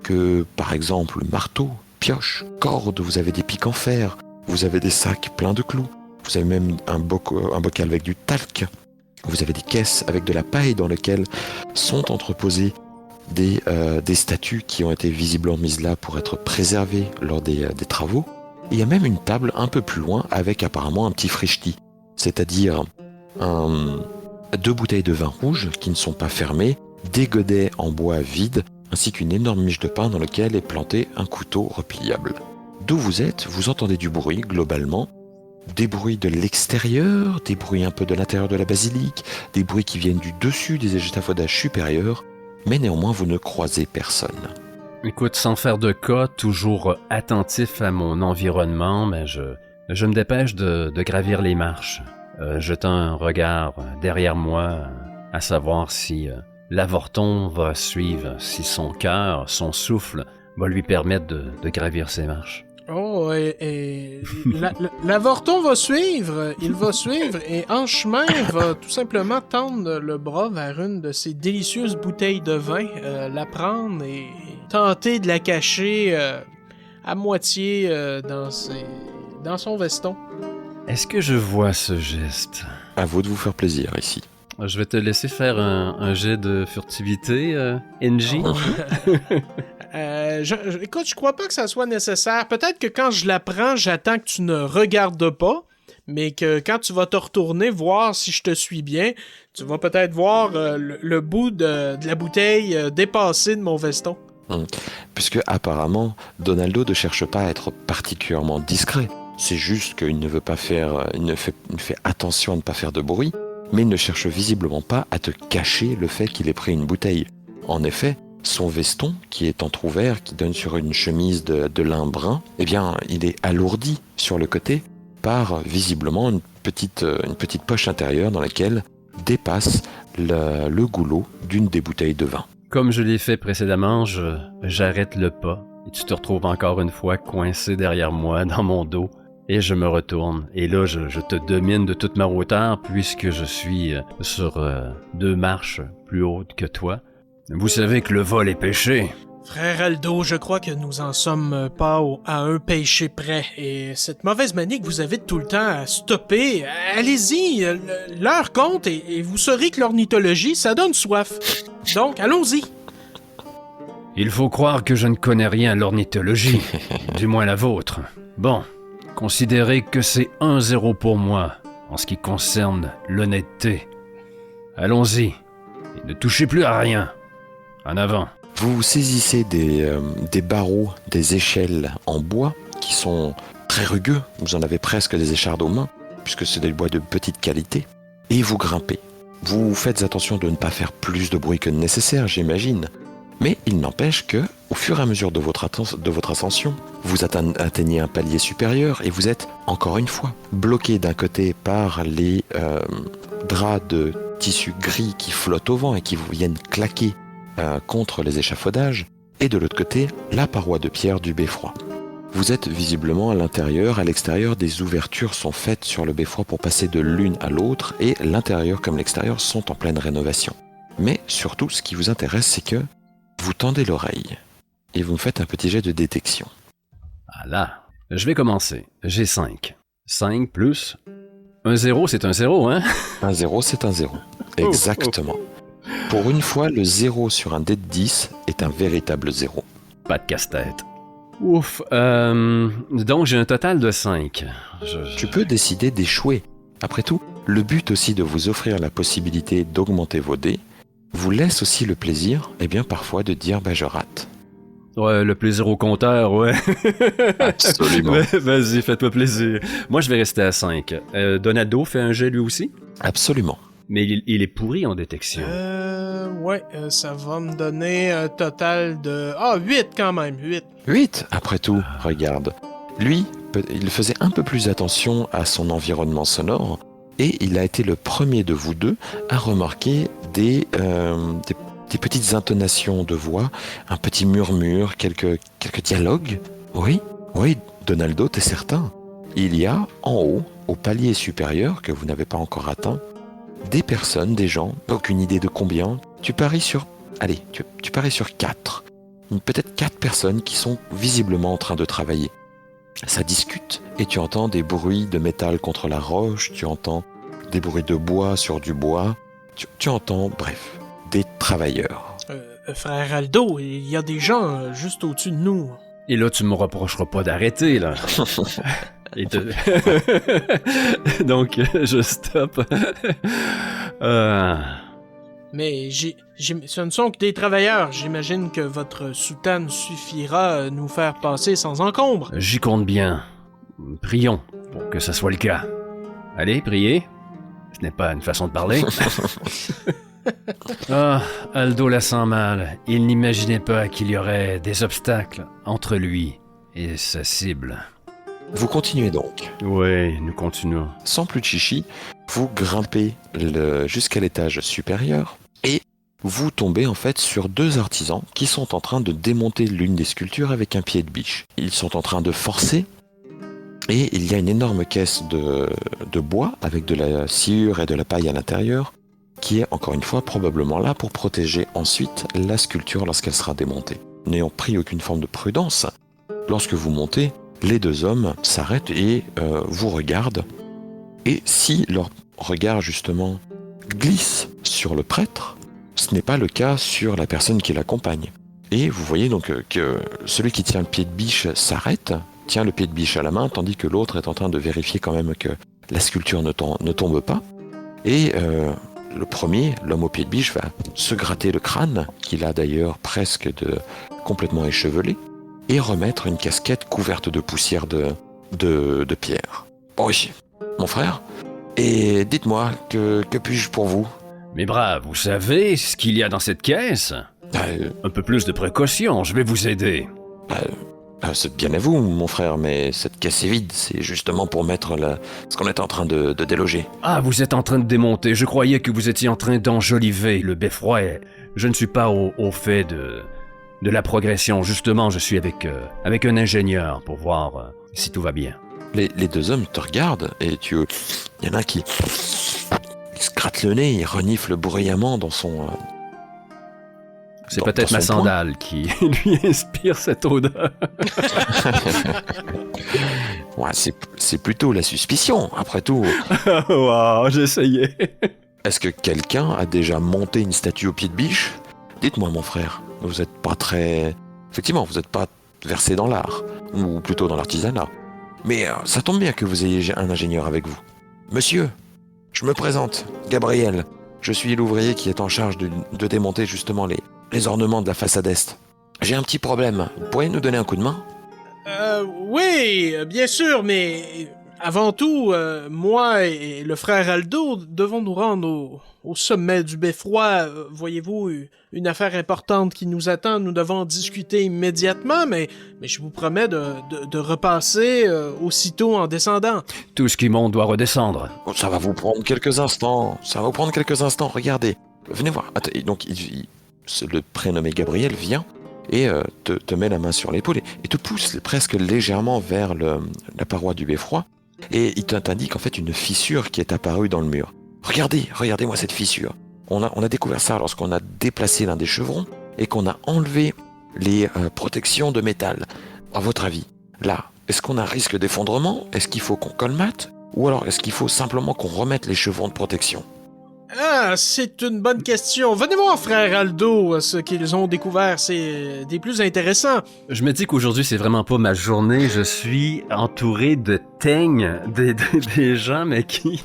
Speaker 2: que par exemple marteau, pioche, corde, vous avez des pics en fer, vous avez des sacs pleins de clous, vous avez même un bocal avec du talc, vous avez des caisses avec de la paille dans lesquelles sont entreposées des statues qui ont été visiblement mises là pour être préservées lors des travaux. Et il y a même une table un peu plus loin avec apparemment un petit frichti, c'est-à-dire un 2 bouteilles de vin rouge qui ne sont pas fermées, des godets en bois vides, ainsi qu'une énorme miche de pain dans laquelle est planté un couteau repliable. D'où vous êtes, vous entendez du bruit globalement, des bruits de l'extérieur, des bruits un peu de l'intérieur de la basilique, des bruits qui viennent du dessus des échafaudages supérieurs, mais néanmoins vous ne croisez personne.
Speaker 1: Écoute, sans faire de cas, toujours attentif à mon environnement, mais je me dépêche de gravir les marches, jetant un regard derrière moi, à savoir si l'avorton va suivre, si son cœur, son souffle va lui permettre de gravir ces marches.
Speaker 3: Oh, et l'avorton va suivre, il va suivre, et en chemin, va tout simplement tendre le bras vers une de ces délicieuses bouteilles de vin, la prendre et tenter de la cacher à moitié dans son veston.
Speaker 1: Est-ce que je vois ce geste?
Speaker 2: À vous de vous faire plaisir ici.
Speaker 1: Je vais te laisser faire un jet de furtivité, NJ.
Speaker 3: Écoute, je crois pas que ça soit nécessaire. Peut-être que quand je la prends, j'attends que tu ne regardes pas, mais que quand tu vas te retourner voir si je te suis bien, tu vas peut-être voir le bout de la bouteille dépasser de mon veston.
Speaker 2: Puisque apparemment, Donaldo ne cherche pas à être particulièrement discret. C'est juste qu'il ne veut pas faire, il ne fait attention à ne pas faire de bruit, mais il ne cherche visiblement pas à te cacher le fait qu'il ait pris une bouteille. En effet, son veston, qui est entrouvert, qui donne sur une chemise de lin brun, eh bien, il est alourdi sur le côté par visiblement une petite poche intérieure dans laquelle dépasse le goulot d'une des bouteilles de vin.
Speaker 1: Comme je l'ai fait précédemment, j'arrête le pas et tu te retrouves encore une fois coincé derrière moi dans mon dos et je me retourne. Et là, je te domine de toute ma hauteur puisque je suis sur 2 marches plus hautes que toi. Vous savez que le vol est péché.
Speaker 3: Frère Aldo, je crois que nous en sommes pas à un péché près. Et cette mauvaise manie que vous avez tout le temps à stopper, allez-y, l'heure compte et vous saurez que l'ornithologie, ça donne soif. Donc, allons-y.
Speaker 1: Il faut croire que je ne connais rien à l'ornithologie, du moins la vôtre. Bon, considérez que c'est 1-0 pour moi en ce qui concerne l'honnêteté. Allons-y, et ne touchez plus à rien. En avant.
Speaker 2: Vous saisissez des barreaux, des échelles en bois qui sont très rugueux. Vous en avez presque des échardes aux mains, puisque c'est des bois de petite qualité. Et vous grimpez. Vous faites attention de ne pas faire plus de bruit que nécessaire, j'imagine. Mais il n'empêche que, au fur et à mesure de votre ascension, vous atteignez un palier supérieur et vous êtes, encore une fois, bloqué d'un côté par les draps de tissu gris qui flottent au vent et qui vous viennent claquer contre les échafaudages, et de l'autre côté, la paroi de pierre du beffroi. Vous êtes visiblement à l'intérieur, à l'extérieur, des ouvertures sont faites sur le beffroi pour passer de l'une à l'autre, et l'intérieur comme l'extérieur sont en pleine rénovation. Mais surtout, ce qui vous intéresse, c'est que vous tendez l'oreille, et vous me faites un petit jet de détection.
Speaker 1: Ah là, je vais commencer. J'ai 5. 5 plus... 1-0, c'est un 0, hein?
Speaker 2: Un 0, c'est un 0. Exactement. Pour une fois, le 0 sur un dé de 10 est un véritable 0.
Speaker 1: Pas de casse-tête. Ouf, donc j'ai un total de 5.
Speaker 2: Tu peux décider d'échouer. Après tout, le but aussi de vous offrir la possibilité d'augmenter vos dés vous laisse aussi le plaisir, parfois de dire « je rate ».
Speaker 1: Ouais, le plaisir au compteur, ouais.
Speaker 2: Absolument.
Speaker 1: Vas-y, faites-moi plaisir. Moi, je vais rester à 5. Donaldo fait un jet lui aussi?
Speaker 2: Absolument.
Speaker 1: Mais il est pourri en détection.
Speaker 3: Ça va me donner un total de... 8 quand même, 8.
Speaker 2: 8, après tout, regarde. Lui, il faisait un peu plus attention à son environnement sonore, et il a été le premier de vous deux à remarquer des petites intonations de voix, un petit murmure, quelques dialogues. Oui, Donaldo, t'es certain. Il y a, en haut, au palier supérieur, que vous n'avez pas encore atteint, des personnes, des gens, aucune idée de combien. Tu paries sur 4. Peut-être 4 personnes qui sont visiblement en train de travailler. Ça discute et tu entends des bruits de métal contre la roche, tu entends des bruits de bois sur du bois, tu entends, bref, des travailleurs.
Speaker 3: Frère Aldo, il y a des gens juste au-dessus de nous.
Speaker 1: Et là, tu me reprocheras pas d'arrêter, là. Donc, je stoppe.
Speaker 3: Mais ce ne sont que des travailleurs. J'imagine que votre soutane suffira à nous faire passer sans encombre.
Speaker 1: J'y compte bien. Prions pour que ça soit le cas. Allez, priez. Ce n'est pas une façon de parler. Ah, Aldo la sent mal. Il n'imaginait pas qu'il y aurait des obstacles entre lui et sa cible.
Speaker 2: Vous continuez donc.
Speaker 1: Oui, nous continuons.
Speaker 2: Sans plus de chichi, vous grimpez jusqu'à l'étage supérieur et vous tombez en fait sur 2 artisans qui sont en train de démonter l'une des sculptures avec un pied de biche. Ils sont en train de forcer et il y a une énorme caisse de bois avec de la sciure et de la paille à l'intérieur qui est encore une fois probablement là pour protéger ensuite la sculpture lorsqu'elle sera démontée. N'ayant pris aucune forme de prudence, lorsque vous montez, les 2 hommes s'arrêtent et vous regardent. Et si leur regard justement glisse sur le prêtre, ce n'est pas le cas sur la personne qui l'accompagne. Et vous voyez donc que celui qui tient le pied de biche s'arrête, tient le pied de biche à la main, tandis que l'autre est en train de vérifier quand même que la sculpture ne tombe pas. Et le premier, l'homme au pied de biche, va se gratter le crâne, qu'il a d'ailleurs presque complètement échevelé, et remettre une casquette couverte de poussière de pierre. Oui, mon frère, et dites-moi, que puis-je pour vous ?
Speaker 1: Mais brave, vous savez ce qu'il y a dans cette caisse ? Un peu plus de précaution, je vais vous aider.
Speaker 2: C'est bien à vous, mon frère, mais cette caisse est vide, c'est justement pour mettre ce qu'on est en train de déloger.
Speaker 1: Ah, vous êtes en train de démonter, je croyais que vous étiez en train d'enjoliver le beffroi. Je ne suis pas au fait de la progression, justement, je suis avec un ingénieur pour voir si tout va bien.
Speaker 2: Les 2 hommes te regardent et il y en a un qui se gratte le nez, il renifle bruyamment dans son...
Speaker 1: C'est peut-être ma sandale qui lui inspire cette odeur.
Speaker 2: Ouais, c'est plutôt la suspicion, après tout.
Speaker 1: Wow, j'essayais.
Speaker 2: Est-ce que quelqu'un a déjà monté une statue au pied de biche ? Dites-moi, mon frère, vous n'êtes pas très... Effectivement, vous n'êtes pas versé dans l'art, ou plutôt dans l'artisanat. Mais ça tombe bien que vous ayez un ingénieur avec vous. Monsieur, je me présente, Gabriel. Je suis l'ouvrier qui est en charge de démonter justement les ornements de la façade est. J'ai un petit problème. Vous pourriez nous donner un coup de main ?
Speaker 3: Oui, bien sûr, mais avant tout, moi et le frère Aldo devons nous rendre au sommet du beffroi. Voyez-vous, une affaire importante qui nous attend. Nous devons en discuter immédiatement, mais je vous promets de repasser aussitôt en descendant.
Speaker 1: Tout ce qui monte doit redescendre.
Speaker 2: Ça va vous prendre quelques instants. Regardez. Venez voir. Attends, donc, le prénommé Gabriel vient et te met la main sur l'épaule et te pousse presque légèrement vers la paroi du beffroi et il t'indique en fait une fissure qui est apparue dans le mur. Regardez-moi cette fissure. On a découvert ça lorsqu'on a déplacé l'un des chevrons et qu'on a enlevé les protections de métal. À votre avis, là, est-ce qu'on a un risque d'effondrement ? Est-ce qu'il faut qu'on colmate ? Ou alors est-ce qu'il faut simplement qu'on remette les chevrons de protection ?
Speaker 3: Ah, c'est une bonne question. Venez voir, frère Aldo, ce qu'ils ont découvert, c'est des plus intéressants.
Speaker 1: Je me dis qu'aujourd'hui, c'est vraiment pas ma journée. Je suis entouré de teignes, des gens, mais qui...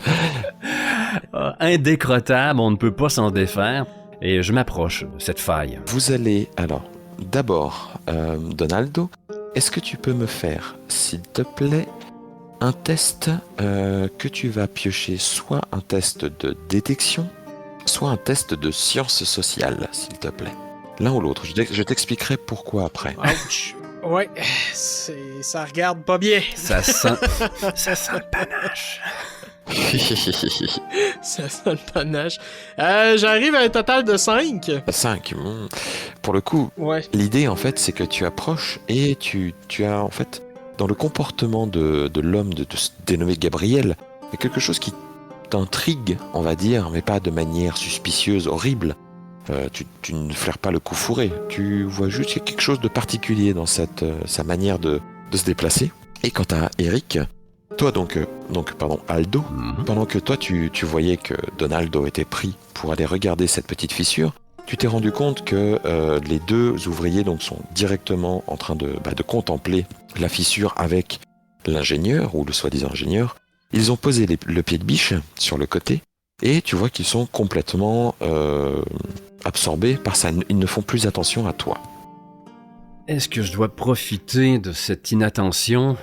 Speaker 1: indécrottables, on ne peut pas s'en défaire. Et je m'approche de cette faille.
Speaker 2: Vous allez, alors, d'abord, Donaldo, est-ce que tu peux me faire, s'il te plaît, un test que tu vas piocher, soit un test de détection, soit un test de sciences sociales, s'il te plaît. L'un ou l'autre. Je t'expliquerai pourquoi après.
Speaker 3: Ouch. Ouais, ça regarde pas bien.
Speaker 1: Ça sent le panache.
Speaker 3: Ça sent le panache. J'arrive à un total de 5.
Speaker 2: 5. Pour le coup,
Speaker 3: ouais.
Speaker 2: L'idée, en fait, c'est que tu approches et tu as, en fait... Dans le comportement de l'homme de se dénommer Gabriel, il y a quelque chose qui t'intrigue, on va dire, mais pas de manière suspicieuse, horrible. Tu ne flaires pas le coup fourré. Tu vois juste qu'il y a quelque chose de particulier dans sa manière de se déplacer. Et quant à Eric, toi Aldo, pendant que toi tu voyais que Donaldo était pris pour aller regarder cette petite fissure, tu t'es rendu compte que les 2 ouvriers donc, sont directement en train de contempler la fissure avec l'ingénieur, ou le soi-disant ingénieur. Ils ont posé le pied de biche sur le côté, et tu vois qu'ils sont complètement absorbés par ça. Ils ne font plus attention à toi.
Speaker 1: Est-ce que je dois profiter de cette inattention?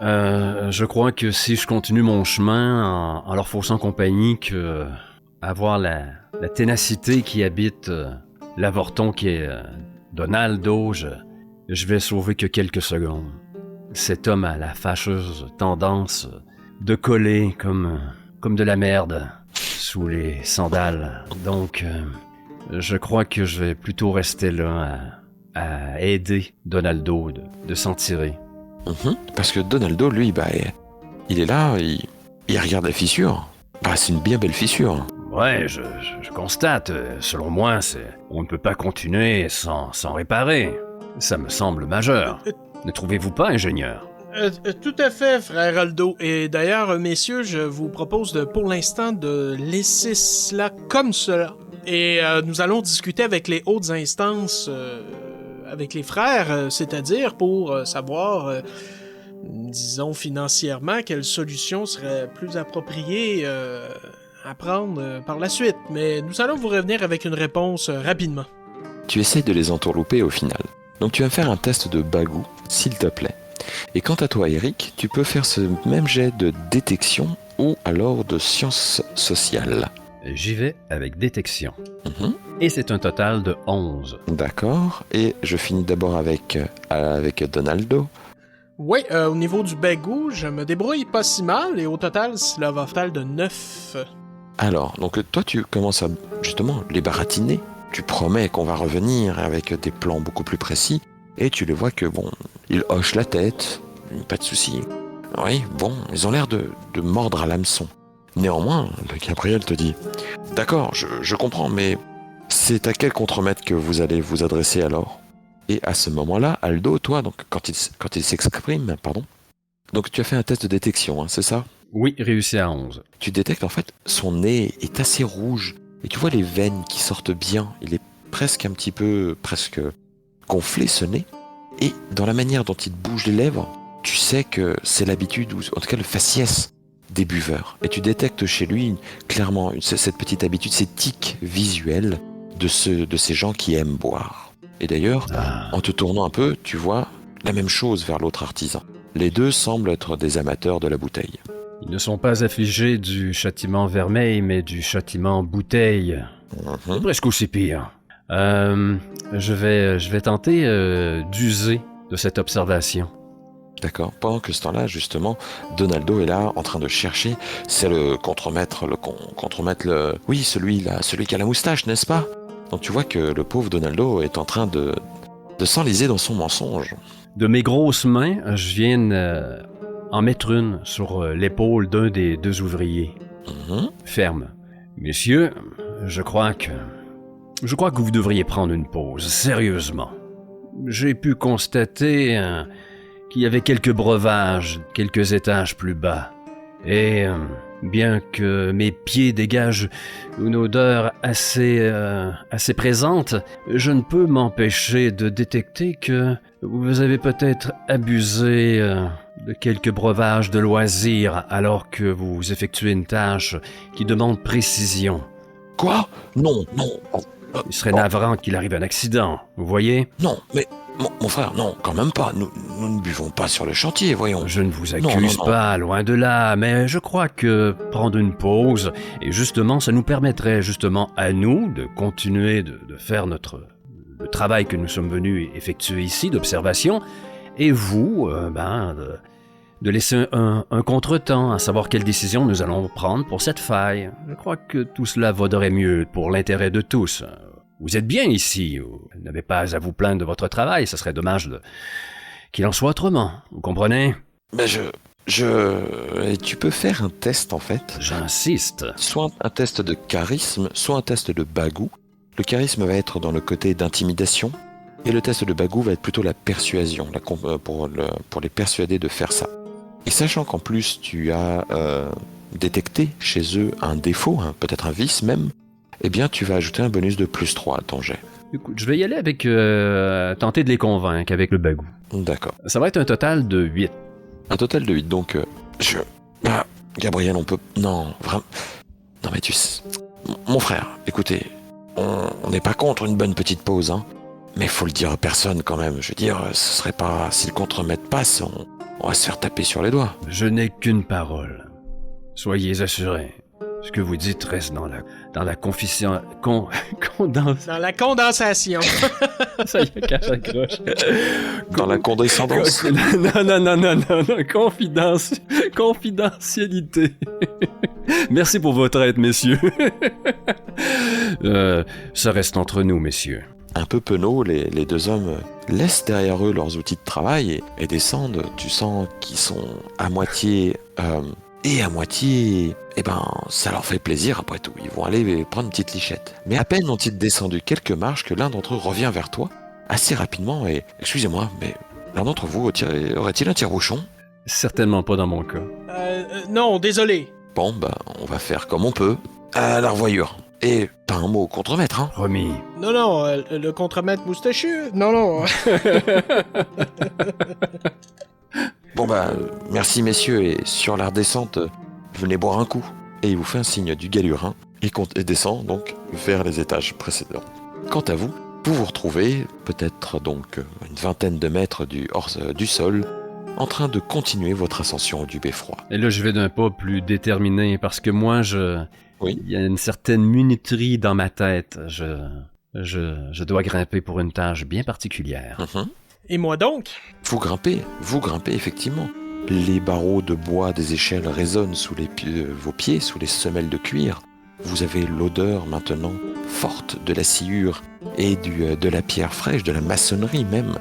Speaker 1: Je crois que si je continue mon chemin en leur faussant compagnie, que avoir la ténacité qui habite l'avorton qui est Donaldo, je vais sauver que quelques secondes. Cet homme a la fâcheuse tendance de coller comme de la merde sous les sandales. Donc, je crois que je vais plutôt rester là à aider Donaldo de s'en tirer.
Speaker 2: Parce que Donaldo, lui, il est là, il regarde la fissure. C'est une bien belle fissure.
Speaker 1: Ouais, je constate. Selon moi, on ne peut pas continuer sans réparer. Ça me semble majeur. Ne trouvez-vous pas, ingénieur?
Speaker 3: Tout à fait, frère Aldo. Et d'ailleurs, messieurs, je vous propose pour l'instant de laisser cela comme cela. Et nous allons discuter avec les hautes instances, avec les frères, c'est-à-dire pour savoir, disons financièrement, quelle solution serait plus appropriée à prendre par la suite. Mais nous allons vous revenir avec une réponse rapidement.
Speaker 2: Tu essaies de les entourlouper au final. Donc tu vas faire un test de bagou, s'il te plaît. Et quant à toi, Eric, tu peux faire ce même jet de détection ou alors de sciences sociales.
Speaker 1: J'y vais avec détection. Et c'est un total de 11.
Speaker 2: D'accord. Et je finis d'abord avec Donaldo.
Speaker 3: Oui, au niveau du bagou, je me débrouille pas si mal, et au total, cela va faire de 9.
Speaker 2: Alors, donc toi, tu commences à, justement, les baratiner. Tu promets qu'on va revenir avec des plans beaucoup plus précis, et tu les vois que, ils hochent la tête, pas de souci. Oui, ils ont l'air de mordre à l'hameçon. Néanmoins, le Gabriel te dit « D'accord, je comprends, mais c'est à quel contremaître que vous allez vous adresser alors ?» Et à ce moment-là, Aldo, toi, donc quand il s'exprime, donc tu as fait un test de détection, c'est ça?
Speaker 1: Oui, réussi à 11.
Speaker 2: Tu détectes en fait, son nez est assez rouge, et tu vois les veines qui sortent bien, il est presque gonflé ce nez, et dans la manière dont il bouge les lèvres, tu sais que c'est l'habitude, ou en tout cas le faciès des buveurs. Et tu détectes chez lui clairement cette petite habitude, ces tics visuels de ces gens qui aiment boire. Et d'ailleurs, en te tournant un peu, tu vois la même chose vers l'autre artisan. Les deux semblent être des amateurs de la bouteille.
Speaker 1: Ils ne sont pas affligés du châtiment vermeil, mais du châtiment bouteille. C'est presque aussi pire. Je vais tenter d'user de cette observation.
Speaker 2: D'accord. Pendant que ce temps-là, justement, Donaldo est là en train de chercher. C'est le contremaître, oui, celui qui a la moustache, n'est-ce pas? Donc tu vois que le pauvre Donaldo est en train de s'enliser dans son mensonge.
Speaker 1: De mes grosses mains, je viens en mettre une sur l'épaule d'un des deux ouvriers. Ferme. Messieurs, je crois que vous devriez prendre une pause, sérieusement. J'ai pu constater qu'il y avait quelques breuvages, quelques étages plus bas. Et bien que mes pieds dégagent une odeur assez présente, je ne peux m'empêcher de détecter que vous avez peut-être abusé de quelques breuvages de loisir alors que vous effectuez une tâche qui demande précision.
Speaker 2: Quoi? Non.
Speaker 1: Il serait navrant qu'il arrive un accident, vous voyez?
Speaker 2: Non, mais mon frère, non, quand même pas. Nous ne buvons pas sur le chantier, voyons.
Speaker 1: Je ne vous accuse pas, loin de là, mais je crois que prendre une pause, et justement, ça nous permettrait justement à nous de continuer de faire le travail que nous sommes venus effectuer ici, d'observation, et vous, de laisser un contretemps à savoir quelle décision nous allons prendre pour cette faille. Je crois que tout cela vaudrait mieux pour l'intérêt de tous. Vous êtes bien ici, vous n'avez pas à vous plaindre de votre travail, ce serait dommage qu'il en soit autrement, vous comprenez?
Speaker 2: Mais tu peux faire un test en fait.
Speaker 1: J'insiste.
Speaker 2: Soit un test de charisme, soit un test de bagou. Le charisme va être dans le côté d'intimidation, et le test de bagou va être plutôt la persuasion, pour les persuader de faire ça. Et sachant qu'en plus tu as détecté chez eux un défaut, peut-être un vice même, eh bien tu vas ajouter un bonus de +3 à ton jet.
Speaker 1: Écoute, je vais y aller avec tenter de les convaincre avec le bagou.
Speaker 2: D'accord.
Speaker 1: Ça va être un total de 8.
Speaker 2: Un total de 8, donc Gabriel, on peut... Non, vraiment... Non mais tu sais, mon frère, écoutez, on n'est pas contre une bonne petite pause, hein. Mais faut le dire à personne quand même. Je veux dire, ce serait pas... Si le contremaître passe, on va se faire taper sur les doigts.
Speaker 1: Je n'ai qu'une parole. Soyez assurés. Ce que vous dites reste dans la confession...
Speaker 3: Dans la condensation.
Speaker 1: Ça y est, cache accroche.
Speaker 2: Dans la condescendance.
Speaker 1: Non. Confidentialité. Merci pour votre aide, messieurs. Ça reste entre nous, messieurs.
Speaker 2: Un peu penauds, les deux hommes laissent derrière eux leurs outils de travail et descendent. Tu sens qu'ils sont à moitié... Et à moitié, ça leur fait plaisir après tout. Ils vont aller prendre une petite lichette. Mais à peine ont-ils descendu quelques marches que l'un d'entre eux revient vers toi assez rapidement et... Excusez-moi, mais l'un d'entre vous aurait-il un tire-bouchon ?
Speaker 1: Certainement pas dans mon cas.
Speaker 3: Non, désolé.
Speaker 2: Bon, on va faire comme on peut. À la revoyure. Et pas un mot au contremaître, hein ?
Speaker 1: Promis.
Speaker 3: Non, le contremaître moustachu. Non.
Speaker 2: Bon merci messieurs, et sur la redescente, venez boire un coup. Et il vous fait un signe du galurin et descend donc vers les étages précédents. Quant à vous, vous vous retrouvez, peut-être donc une vingtaine de mètres du sol, en train de continuer votre ascension du beffroi.
Speaker 1: Et là, je vais d'un pas plus déterminé, parce que moi,
Speaker 2: Oui.
Speaker 1: Il y a une certaine minuterie dans ma tête. Je dois grimper pour une tâche bien particulière.
Speaker 2: Mhm.
Speaker 3: Et moi donc?
Speaker 2: Vous grimpez effectivement. Les barreaux de bois des échelles résonnent sous vos pieds, sous les semelles de cuir. Vous avez l'odeur maintenant forte de la sciure et de la pierre fraîche, de la maçonnerie même,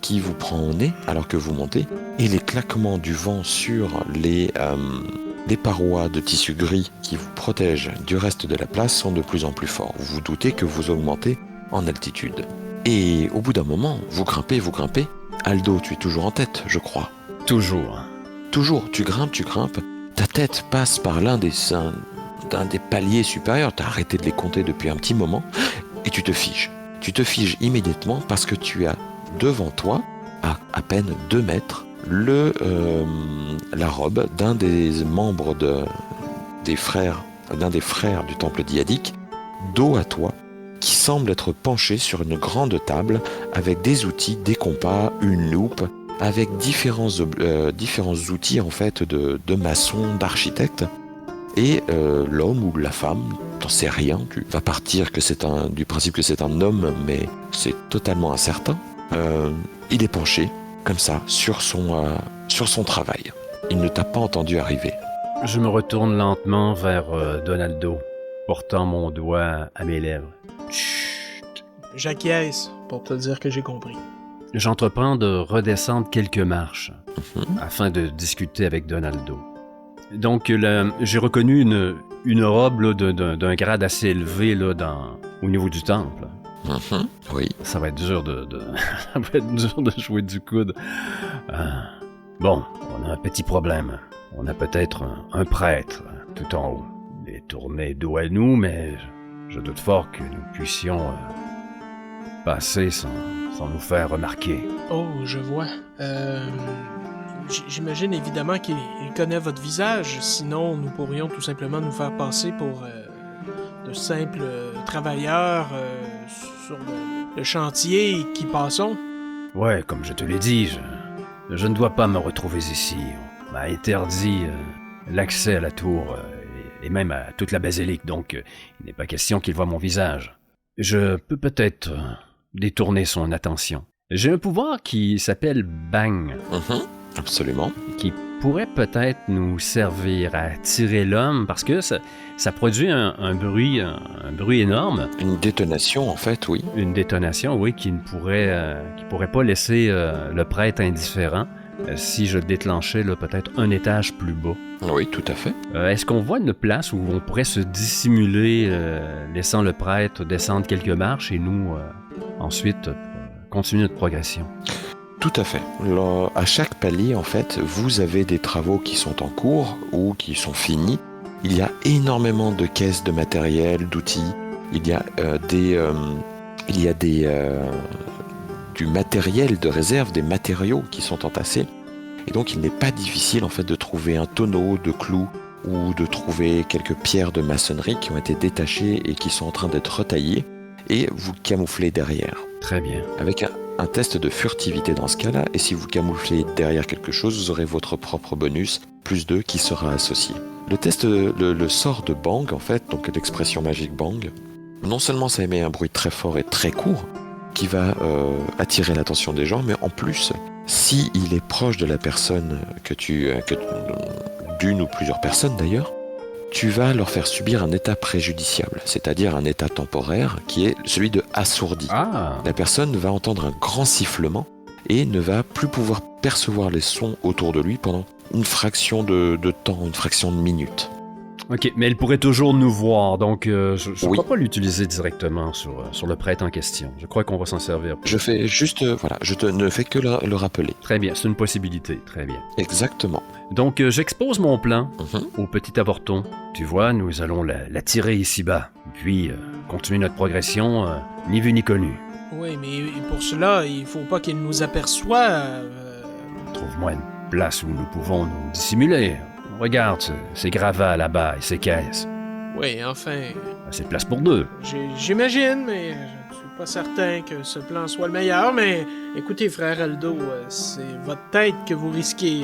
Speaker 2: qui vous prend au nez alors que vous montez. Et les claquements du vent sur les parois de tissu gris qui vous protègent du reste de la place sont de plus en plus forts. Vous vous doutez que vous augmentez en altitude. Et au bout d'un moment, vous grimpez. Aldo, tu es toujours en tête, je crois.
Speaker 1: Toujours.
Speaker 2: Toujours, tu grimpes. Ta tête passe par l'un des paliers supérieurs. Tu as arrêté de les compter depuis un petit moment. Et tu te figes. Tu te figes immédiatement parce que tu as devant toi, à peine 2 mètres, la robe d'un des membres d'un des frères du temple diadique, dos à toi, qui semble être penché sur une grande table avec des outils, des compas, une loupe, avec différents outils en fait de maçon, d'architecte. Et l'homme ou la femme, t'en sais rien, tu vas partir du principe que c'est un homme, mais c'est totalement incertain. Il est penché, comme ça, sur son travail. Il ne t'a pas entendu arriver.
Speaker 1: Je me retourne lentement vers Donaldo, portant mon doigt à mes lèvres. Chut.
Speaker 3: J'acquiesce pour te dire que j'ai compris.
Speaker 1: J'entreprends de redescendre quelques marches afin de discuter avec Donaldo. Donc, j'ai reconnu une robe là, d'un grade assez élevé là, au niveau du temple.
Speaker 2: Oui.
Speaker 1: Ça va être dur ça va être dur de jouer du coude. Bon, on a un petit problème. On a peut-être un prêtre tout en haut. Il est tourné dos à nous, mais je doute fort que nous puissions passer sans nous faire remarquer.
Speaker 3: Oh, je vois. J'imagine évidemment qu'il connaît votre visage, sinon nous pourrions tout simplement nous faire passer pour de simples travailleurs sur le chantier qui passons.
Speaker 1: Ouais, comme je te l'ai dit, je ne dois pas me retrouver ici. On m'a interdit l'accès à la tour et même à toute la basilique, donc il n'est pas question qu'il voie mon visage. Je peux peut-être détourner son attention. J'ai un pouvoir qui s'appelle Bang.
Speaker 2: Absolument.
Speaker 1: Qui pourrait peut-être nous servir à tirer l'homme, parce que ça produit un bruit énorme.
Speaker 2: Une détonation, en fait, oui.
Speaker 1: Une détonation, oui, qui pourrait pas laisser le prêtre indifférent si je déclenchais peut-être un étage plus bas.
Speaker 2: Oui, tout à fait.
Speaker 1: Est-ce qu'on voit une place où on pourrait se dissimuler, laissant le prêtre descendre quelques marches et nous, ensuite, continuer notre progression?
Speaker 2: Tout à fait. À chaque palier, en fait, vous avez des travaux qui sont en cours ou qui sont finis. Il y a énormément de caisses de matériel, d'outils. Il y a du matériel de réserve, des matériaux qui sont entassés. Et donc, il n'est pas difficile, en fait, de trouver un tonneau de clous ou de trouver quelques pierres de maçonnerie qui ont été détachées et qui sont en train d'être retaillées, et vous camouflez derrière.
Speaker 1: Très bien.
Speaker 2: Avec un test de furtivité dans ce cas-là, et si vous camouflez derrière quelque chose, vous aurez votre propre bonus, plus 2, qui sera associé. Le test, le sort de bang, en fait, donc l'expression magique bang, non seulement ça émet un bruit très fort et très court, qui va attirer l'attention des gens, mais en plus, si il est proche de la personne d'une ou plusieurs personnes d'ailleurs, tu vas leur faire subir un état préjudiciable, c'est-à-dire un état temporaire qui est celui de assourdi.
Speaker 1: Ah.
Speaker 2: La personne va entendre un grand sifflement et ne va plus pouvoir percevoir les sons autour de lui pendant une fraction de temps, une fraction de minute.
Speaker 1: Ok, mais elle pourrait toujours nous voir, donc je ne
Speaker 2: Oui.
Speaker 1: crois pas l'utiliser directement sur le prêtre en question. Je crois qu'on va s'en servir.
Speaker 2: Je fais juste, ne fais que le rappeler.
Speaker 1: Très bien, c'est une possibilité, très bien.
Speaker 2: Exactement.
Speaker 1: Donc j'expose mon plan
Speaker 2: Mhm.
Speaker 1: au petit avorton. Tu vois, nous allons la tirer ici-bas, puis continuer notre progression, ni vu ni connu.
Speaker 3: Oui, mais pour cela, il faut pas qu'il nous aperçoive.
Speaker 1: Trouve-moi une place où nous pouvons nous dissimuler. Regarde ces gravats là-bas et ces caisses.
Speaker 3: Oui, enfin,
Speaker 1: C'est place pour deux.
Speaker 3: j'imagine, mais je suis pas certain que ce plan soit le meilleur. Mais écoutez, frère Aldo, c'est votre tête que vous risquez.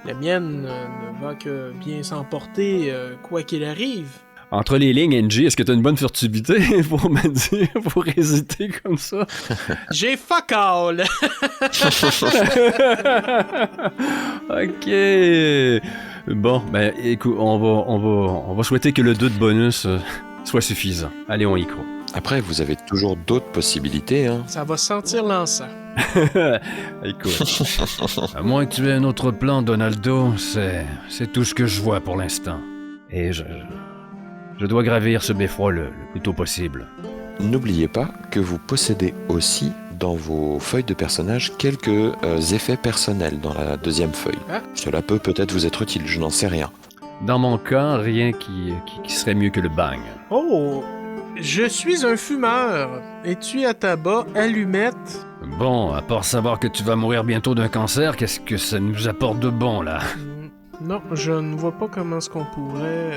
Speaker 3: La mienne ne va que bien s'emporter, quoi qu'il arrive.
Speaker 1: Entre les lignes, NG, est-ce que t'as une bonne furtivité pour me dire, pour hésiter comme ça?
Speaker 3: J'ai fuck all!
Speaker 1: Ok. Bon, ben écoute, on va souhaiter que le 2 de bonus soit suffisant. Allez, on y croit.
Speaker 2: Après, vous avez toujours d'autres possibilités, hein.
Speaker 3: Ça va sentir l'encens.
Speaker 1: Écoute, à moins que tu aies un autre plan, Donaldo, c'est tout ce que je vois pour l'instant. Et je dois gravir ce beffroi le plus tôt possible.
Speaker 2: N'oubliez pas que vous possédez aussi dans vos feuilles de personnage quelques effets personnels dans la deuxième feuille.
Speaker 3: Ah.
Speaker 2: Cela peut peut-être vous être utile, je n'en sais rien.
Speaker 1: Dans mon cas, rien qui serait mieux que le bang.
Speaker 3: Oh! Je suis un fumeur. Étui à tabac, allumette.
Speaker 1: Bon, à part savoir que tu vas mourir bientôt d'un cancer, qu'est-ce que ça nous apporte de bon, là?
Speaker 3: Non, je ne vois pas comment est-ce qu'on pourrait,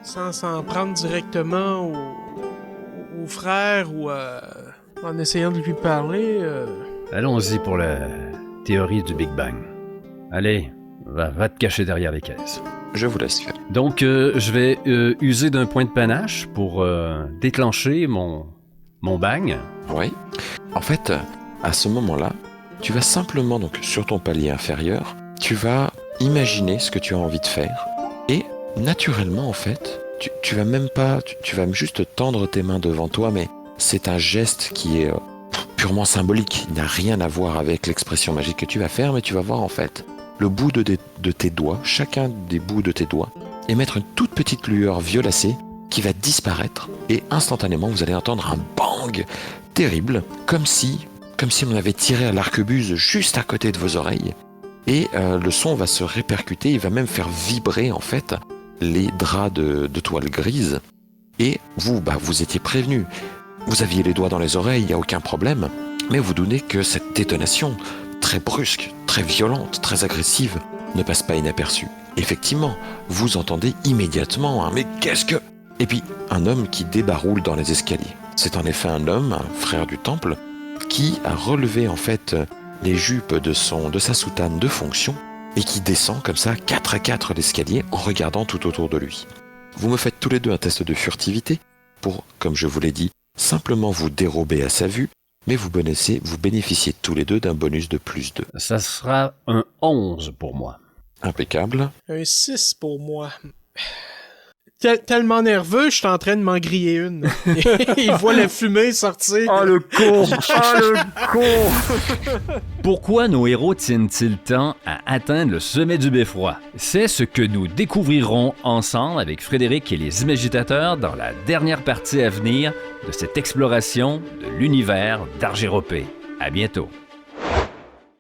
Speaker 3: sans s'en prendre directement au frère ou en essayant de lui parler.
Speaker 1: Allons-y pour la théorie du Big Bang. Allez, va te cacher derrière les caisses.
Speaker 2: Je vous laisse faire.
Speaker 1: Donc, je vais user d'un point de panache pour déclencher mon bang.
Speaker 2: Oui. En fait, à ce moment-là, tu vas simplement, donc sur ton palier inférieur, tu vas imaginer ce que tu as envie de faire. Et naturellement, en fait, tu vas même pas, tu vas juste tendre tes mains devant toi, mais c'est un geste qui est purement symbolique. Il n'a rien à voir avec l'expression magique que tu vas faire, mais tu vas voir en fait le bout de tes doigts, chacun des bouts de tes doigts, émettre une toute petite lueur violacée qui va disparaître et instantanément vous allez entendre un bang terrible, comme si on avait tiré à l'arquebuse juste à côté de vos oreilles. Et le son va se répercuter, il va même faire vibrer en fait les draps de toile grise. Et vous étiez prévenu. Vous aviez les doigts dans les oreilles, il n'y a aucun problème. Mais vous doutez que cette détonation, très brusque, très violente, très agressive, ne passe pas inaperçue. Effectivement, vous entendez immédiatement un « mais qu'est-ce que ?» Et puis, un homme qui débaroule dans les escaliers. C'est en effet un homme, un frère du temple, qui a relevé en fait les jupes de sa soutane de fonction et qui descend comme ça 4 à 4 l'escalier en regardant tout autour de lui. Vous me faites tous les deux un test de furtivité pour, comme je vous l'ai dit, simplement vous dérober à sa vue, mais vous bénéficiez tous les deux d'un bonus de plus 2.
Speaker 1: Ça sera un 11 pour moi.
Speaker 2: Impeccable.
Speaker 3: Un 6 pour moi. Tellement nerveux, je suis en train de m'en griller une. Il voit la fumée sortir.
Speaker 1: Oh le con! Oh le con! Pourquoi nos héros tiennent-ils tant à atteindre le sommet du beffroi? C'est ce que nous découvrirons ensemble avec Frédéric et les imagitateurs dans la dernière partie à venir de cette exploration de l'univers d'Argyropé. À bientôt!